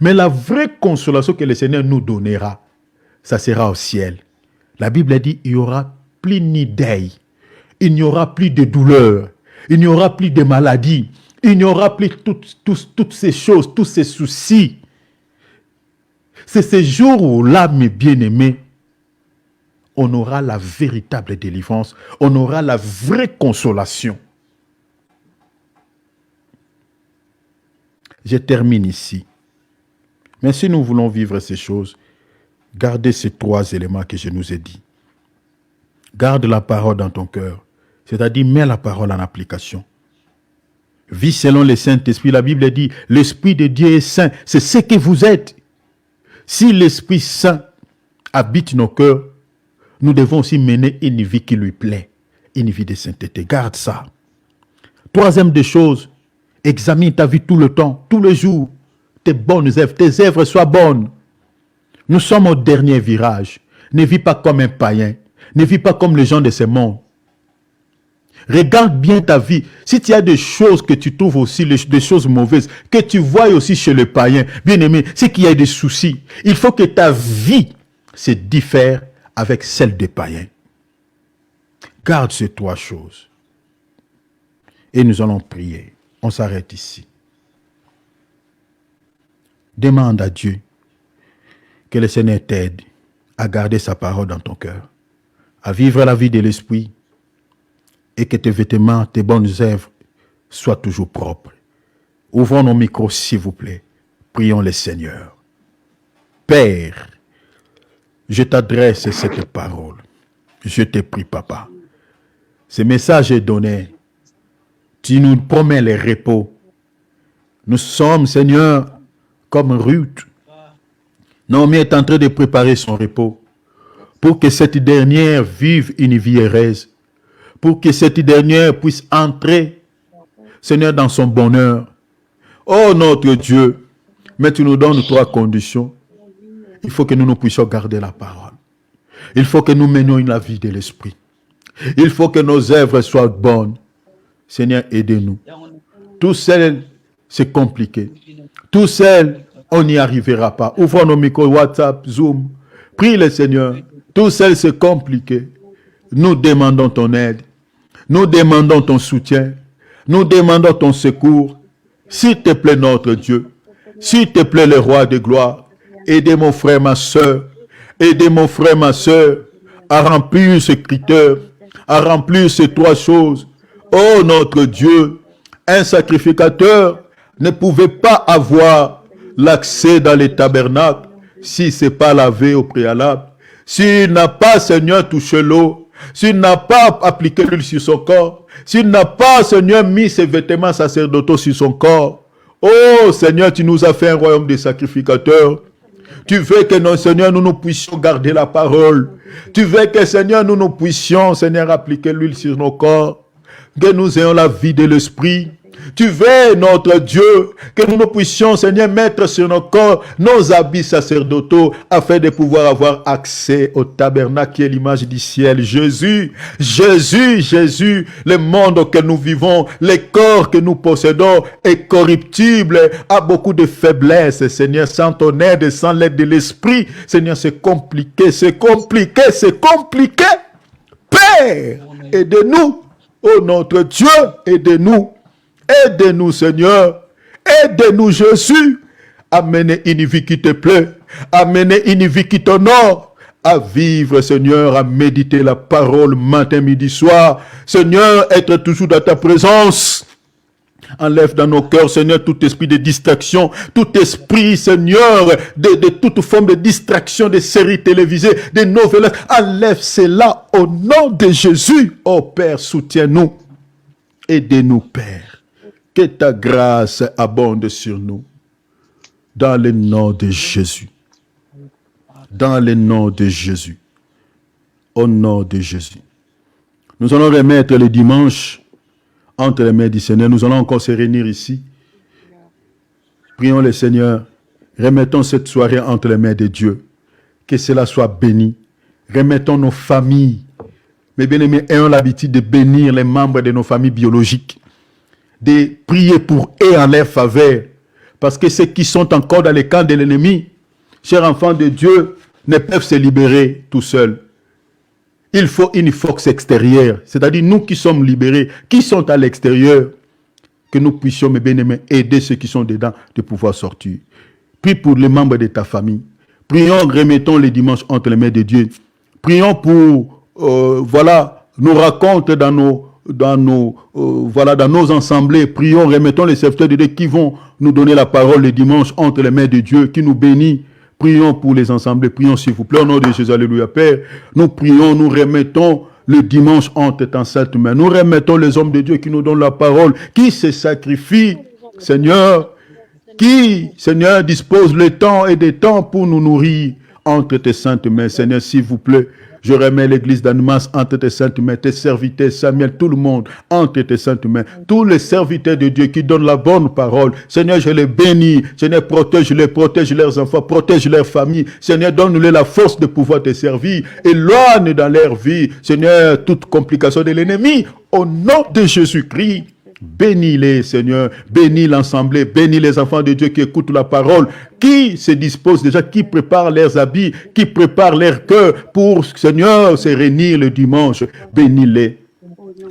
Mais la vraie consolation que le Seigneur nous donnera, ça sera au ciel. La Bible dit, il n'y aura plus ni deuil, il n'y aura plus de douleur, il n'y aura plus de maladie, il n'y aura plus toutes ces choses, tous ces soucis. C'est ce jour où là, mes bien-aimés, on aura la véritable délivrance, on aura la vraie consolation. Je termine ici. Mais si nous voulons vivre ces choses, gardez ces trois éléments que je nous ai dit. Garde la parole dans ton cœur, c'est-à-dire mets la parole en application. Vis selon le Saint-Esprit. La Bible dit, l'Esprit de Dieu est saint, c'est ce que vous êtes. Si l'Esprit Saint habite nos cœurs, nous devons aussi mener une vie qui lui plaît, une vie de sainteté. Garde ça. Troisième des choses, examine ta vie tout le temps, tous les jours. Tes œuvres soient bonnes. Nous sommes au dernier virage. Ne vis pas comme un païen. Ne vis pas comme les gens de ce monde. Regarde bien ta vie. Si tu as des choses que tu trouves aussi, des choses mauvaises, que tu vois aussi chez le païen, bien aimé, c'est qu'il y a des soucis. Il faut que ta vie se diffère avec celle des païens. Garde ces trois choses. Et nous allons prier. On s'arrête ici. Demande à Dieu que le Seigneur t'aide à garder sa parole dans ton cœur, à vivre la vie de l'esprit et que tes vêtements, tes bonnes œuvres soient toujours propres. Ouvrons nos micros, s'il vous plaît. Prions le Seigneur. Père, je t'adresse cette parole. Je te prie, Papa. Ce message est donné. Tu nous promets le repos. Nous sommes, Seigneur, comme Ruth. Naomi est en train de préparer son repos pour que cette dernière vive une vie heureuse, pour que cette dernière puisse entrer, Seigneur, dans son bonheur. Oh notre Dieu, mais tu nous donnes trois conditions. Il faut que nous puissions garder la parole. Il faut que nous menions la vie de l'esprit. Il faut que nos œuvres soient bonnes. Seigneur, aidez-nous. Tout seul, c'est compliqué. Tout seul, on n'y arrivera pas. Ouvrons nos micros, WhatsApp, Zoom. Prie le Seigneur. Tout seul, c'est compliqué. Nous demandons ton aide. Nous demandons ton soutien. Nous demandons ton secours. S'il te plaît, notre Dieu. S'il te plaît, le roi de gloire. Aidez mon frère, ma soeur. Aidez mon frère, ma soeur à remplir ce critère, à remplir ces trois choses. Oh, notre Dieu, Un sacrificateur ne pouvait pas avoir l'accès dans les tabernacles si ce n'est pas lavé au préalable. S'il n'a pas, Seigneur, touché l'eau, s'il n'a pas appliqué l'huile sur son corps, s'il n'a pas, Seigneur, mis ses vêtements sacerdotaux sur son corps. Oh Seigneur, tu nous as fait un royaume de sacrificateurs. Tu veux que, non, Seigneur, nous puissions garder la parole. Tu veux que, Seigneur, nous puissions, Seigneur, appliquer l'huile sur nos corps. Que nous ayons la vie de l'esprit. Tu veux, notre Dieu, que nous puissions, Seigneur, mettre sur nos corps nos habits sacerdotaux afin de pouvoir avoir accès au tabernacle qui est l'image du ciel. Jésus, Jésus, Jésus, le monde auquel nous vivons, les corps que nous possédons est corruptible, a beaucoup de faiblesses, Seigneur, sans ton aide, sans l'aide de l'esprit. Seigneur, c'est compliqué, c'est compliqué, c'est compliqué. Père, aide-nous. Oh notre Dieu, aide-nous. Aide-nous, Seigneur. Aide-nous, Jésus. À mener une vie qui te plaît. À mener une vie qui t'honore. À vivre, Seigneur, à méditer la parole matin, midi, soir. Seigneur, être toujours dans ta présence. Enlève dans nos cœurs, Seigneur, tout esprit de distraction, tout esprit, Seigneur, de toute forme de distraction, des séries télévisées, des nouvelles. Enlève cela au nom de Jésus. Oh Père, soutiens-nous. Aidez-nous, Père. Que ta grâce abonde sur nous. Dans le nom de Jésus. Dans le nom de Jésus. Au nom de Jésus. Nous allons remettre le dimanche entre les mains du Seigneur. Nous allons encore se réunir ici. Prions le Seigneur. Remettons cette soirée entre les mains de Dieu. Que cela soit béni. Remettons nos familles. Mes bien-aimés, ayons l'habitude de bénir les membres de nos familles biologiques. De prier pour eux en leur faveur. Parce que ceux qui sont encore dans les camps de l'ennemi, chers enfants de Dieu, ne peuvent se libérer tout seuls. Il faut une force extérieure, c'est-à-dire nous qui sommes libérés, qui sont à l'extérieur, que nous puissions, mes bien-aimés, aider ceux qui sont dedans de pouvoir sortir. Prie pour les membres de ta famille. Prions, remettons les dimanches entre les mains de Dieu. Prions pour, nos rencontres dans nos assemblées. Prions, remettons les serviteurs de Dieu qui vont nous donner la parole le dimanche entre les mains de Dieu, qui nous bénit. Prions pour les assemblées, prions s'il vous plaît, au nom de Jésus, alléluia, Père. Nous prions, nous remettons le dimanche entre ta sainte main. Nous remettons les hommes de Dieu qui nous donnent la parole, qui se sacrifient, Seigneur, qui, Seigneur, dispose le temps et des temps pour nous nourrir entre tes saintes mains. Seigneur, s'il vous plaît, je remets l'église d'Annemasse entre tes saintes mains, tes serviteurs, Samuel, tout le monde entre tes saintes mains. Tous les serviteurs de Dieu qui donnent la bonne parole. Seigneur, je les bénis. Seigneur, protège leurs enfants, protège leurs familles. Seigneur, donne-nous la force de pouvoir te servir. Éloigne dans leur vie, Seigneur, toute complication de l'ennemi. Au nom de Jésus-Christ. Bénis-les, Seigneur. Bénis l'assemblée. Bénis les enfants de Dieu qui écoutent la parole, qui se disposent déjà, qui préparent leurs habits, qui préparent leur cœur pour, Seigneur, se réunir le dimanche. Bénis-les.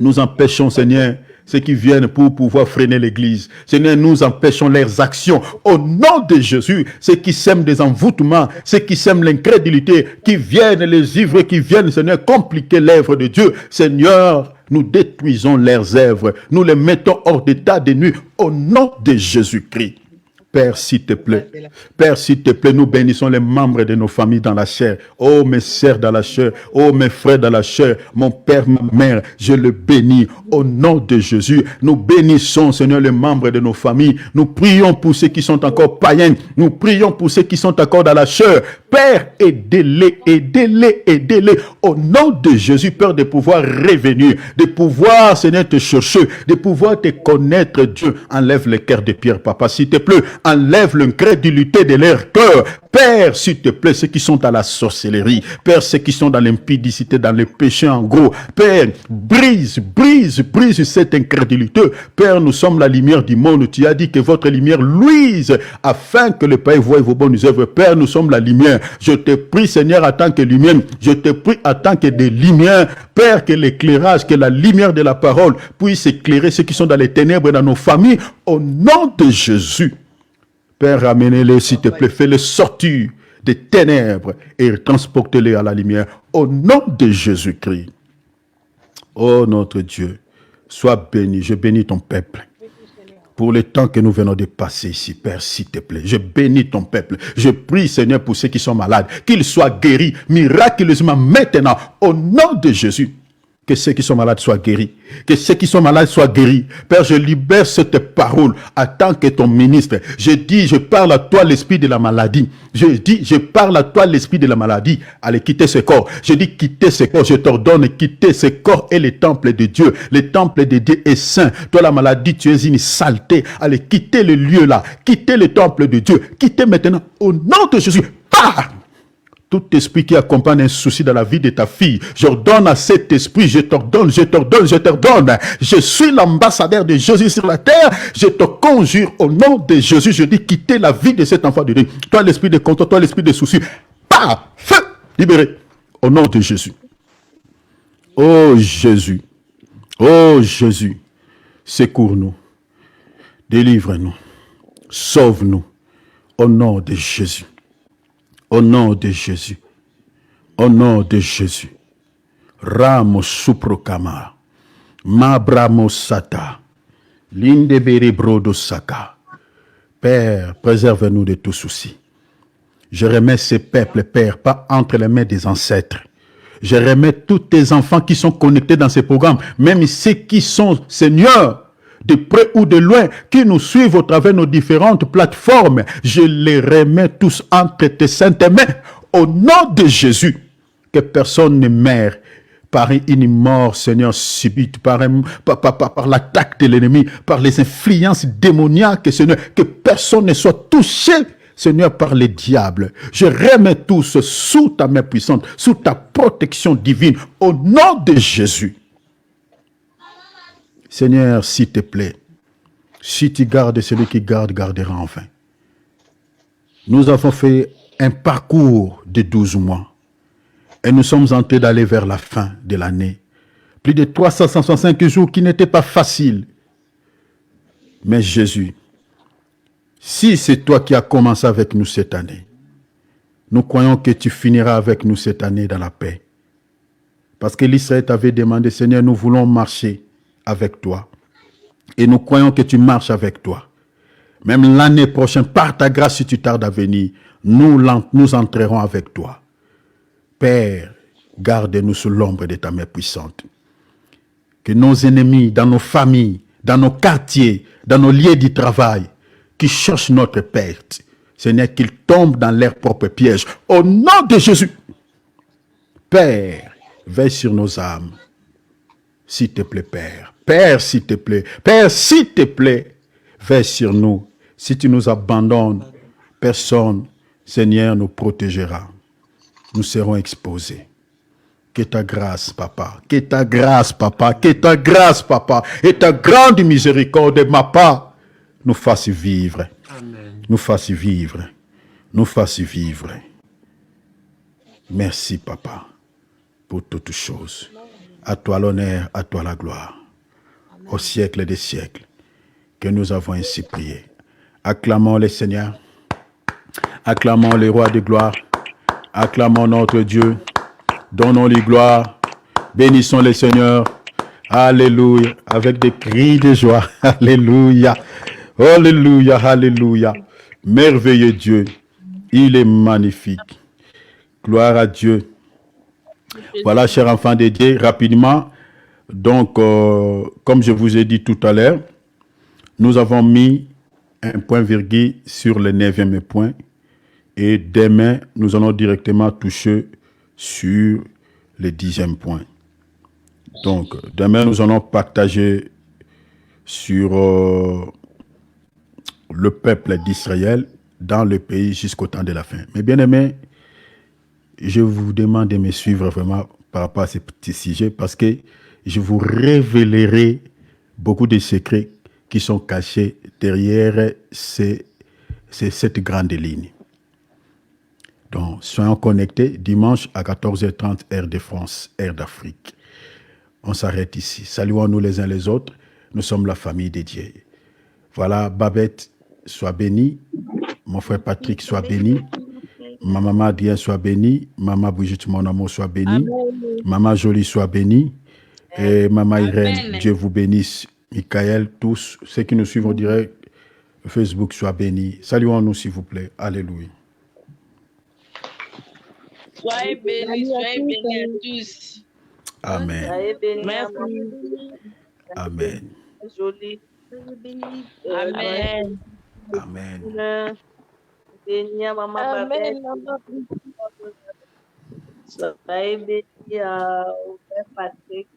Nous empêchons, Seigneur, ceux qui viennent pour pouvoir freiner l'église. Seigneur, nous empêchons leurs actions. Au nom de Jésus, ceux qui sèment des envoûtements, ceux qui sèment l'incrédulité, qui viennent les ivres, qui viennent, Seigneur, compliquer l'œuvre de Dieu. Seigneur, nous détruisons leurs œuvres. Nous les mettons hors d'état de nuit au nom de Jésus-Christ. Père, s'il te plaît. Père, s'il te plaît, nous bénissons les membres de nos familles dans la chair. Oh, mes sœurs dans la chair. Oh, mes frères dans la chair. Mon père, ma mère, je le bénis. Au nom de Jésus, nous bénissons, Seigneur, les membres de nos familles. Nous prions pour ceux qui sont encore païens. Nous prions pour ceux qui sont encore dans la chair. Père, aidez-les, aidez-les, aidez-les. Au nom de Jésus, Père, de pouvoir revenir, de pouvoir, Seigneur, te chercher, de pouvoir te connaître, Dieu. Enlève les cœurs de pierre, Papa, s'il te plaît. Enlève l'incrédulité de leur cœur. Père, s'il te plaît, ceux qui sont à la sorcellerie. Père, ceux qui sont dans l'impudicité, dans le péché en gros. Père, brise cette incrédulité. Père, nous sommes la lumière du monde. Tu as dit que votre lumière luise afin que le Père voie vos bonnes œuvres. Père, nous sommes la lumière. Je te prie, Seigneur, en tant que lumière. Je te prie en tant que des lumières. Père, que l'éclairage, que la lumière de la parole puisse éclairer ceux qui sont dans les ténèbres, dans nos familles. Au nom de Jésus. Père, ramenez-les, s'il te plaît, fais-les sortir des ténèbres et transportez-les à la lumière. Au nom de Jésus-Christ. Oh, notre Dieu, sois béni. Je bénis ton peuple. pour le temps que nous venons de passer ici. Père, s'il te plaît, je bénis ton peuple. Je prie, Seigneur, pour ceux qui sont malades, qu'ils soient guéris miraculeusement maintenant, au nom de Jésus. Que ceux qui sont malades soient guéris. Que ceux qui sont malades soient guéris. Père, je libère cette parole en tant que ton ministre. Je dis, je parle à toi l'esprit de la maladie. Je dis, je parle à toi l'esprit de la maladie. Allez, quittez ce corps. Je dis, quittez ce corps. Je t'ordonne, quittez ce corps et le temple de Dieu. Le temple de Dieu est saint. Toi, la maladie, tu es une saleté. Allez, quittez le lieu là. Quittez le temple de Dieu. Quittez maintenant au nom de Jésus. Pah! Tout esprit qui accompagne un souci dans la vie de ta fille, j'ordonne à cet esprit, je t'ordonne, je t'ordonne, je t'ordonne. Je suis l'ambassadeur de Jésus sur la terre. Je te conjure au nom de Jésus. Je dis quitter la vie de cet enfant de Dieu. Toi l'esprit de contrôle, toi l'esprit de souci. Pas feu, libéré au nom de Jésus. Oh Jésus, oh Jésus, secours-nous, délivre-nous, sauve-nous au nom de Jésus. Au nom de Jésus. Au nom de Jésus. Ramo suprokama. Mabramo sata. Lindebere brodo saka. Père, préserve-nous de tout souci. Je remets ces peuples, Père, pas entre les mains des ancêtres. Je remets tous tes enfants qui sont connectés dans ces programmes, même ceux qui sont, Seigneur, de près ou de loin, qui nous suivent au travers de nos différentes plateformes. Je les remets tous entre tes saintes mains. Au nom de Jésus, que personne ne meure par une mort, Seigneur, subite, par l'attaque de l'ennemi, par les influences démoniaques, Seigneur, que personne ne soit touché, Seigneur, par les diables. Je remets tous sous ta main puissante, sous ta protection divine, au nom de Jésus. Seigneur, s'il te plaît, si tu gardes celui qui garde, gardera enfin. Nous avons fait un parcours de 12 mois et nous sommes en train d'aller vers la fin de l'année. Plus de 365 jours qui n'étaient pas faciles. Mais Jésus, si c'est toi qui as commencé avec nous cette année, nous croyons que tu finiras avec nous cette année dans la paix. Parce que l'Israël t'avait demandé, Seigneur, nous voulons marcher avec toi. Et nous croyons que tu marches avec toi. Même l'année prochaine, par ta grâce, si tu tardes à venir, nous entrerons avec toi. Père, garde-nous sous l'ombre de ta main puissante. Que nos ennemis, dans nos familles, dans nos quartiers, dans nos lieux de travail, qui cherchent notre perte, Seigneur, qu'ils tombent dans leur propre piège. Au nom de Jésus, Père, veille sur nos âmes. S'il te plaît, Père. Père, s'il te plaît. Père, s'il te plaît, veille sur nous. Si tu nous abandonnes, personne, Seigneur, nous protégera. Nous serons exposés. Que ta grâce, Papa. Que ta grâce, Papa. Que ta grâce, Papa. Et ta grande miséricorde, ma part, nous fasse vivre. Amen. Nous fasse vivre. Nous fasse vivre. Merci, Papa, pour toutes choses. À toi l'honneur, à toi la gloire. Au siècle des siècles, que nous avons ainsi prié. Acclamons le Seigneur. Acclamons le roi de gloire. Acclamons notre Dieu. Donnons-lui gloire. Bénissons le Seigneur. Alléluia. Avec des cris de joie. Alléluia. Alléluia. Alléluia. Merveilleux Dieu. Il est magnifique. Gloire à Dieu. Voilà, chers enfants de Dieu, rapidement. Donc, comme je vous ai dit tout à l'heure, nous avons mis un point-virgule sur le 9e point. Et demain, nous allons directement toucher sur le 10e point. Donc, demain, nous allons partager sur le peuple d'Israël dans le pays jusqu'au temps de la fin. Mais bien aimés, je vous demande de me suivre vraiment par rapport à ces petits sujets parce que je vous révélerai beaucoup de secrets qui sont cachés derrière cette grande ligne. Donc, soyons connectés dimanche à 14h30, heure de France, heure d'Afrique. On s'arrête ici. Saluons-nous les uns les autres. Nous sommes la famille de Dieu. Voilà, Babette, sois bénie. Mon frère Patrick, sois béni. Ma maman Adrien, soit bénie. Maman Brigitte, mon amour, soit bénie. Maman Jolie, soit bénie. Et maman Irène, Dieu vous bénisse Michael, tous ceux qui nous suivent en direct, Facebook, soient bénis. Saluons-nous, s'il vous plaît. Alléluia. Soyez bénis à tous. Amen. Soyez bénis, Merci. Amen. Jolie. Amen. Amen. Bénis à Maman Babette. Soyez bénis au Père Patrick.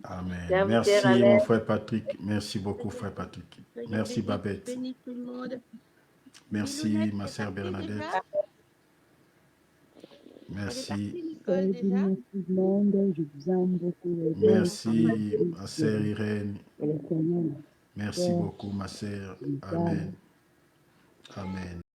Amen. Merci, mon frère Patrick. Merci beaucoup, frère Patrick. Merci, Babette. Bénis tout le monde. Merci, ma sœur Bernadette. Merci. Je vous aime beaucoup. Merci, ma sœur Irène. Merci beaucoup, ma sœur. Amen. Amen.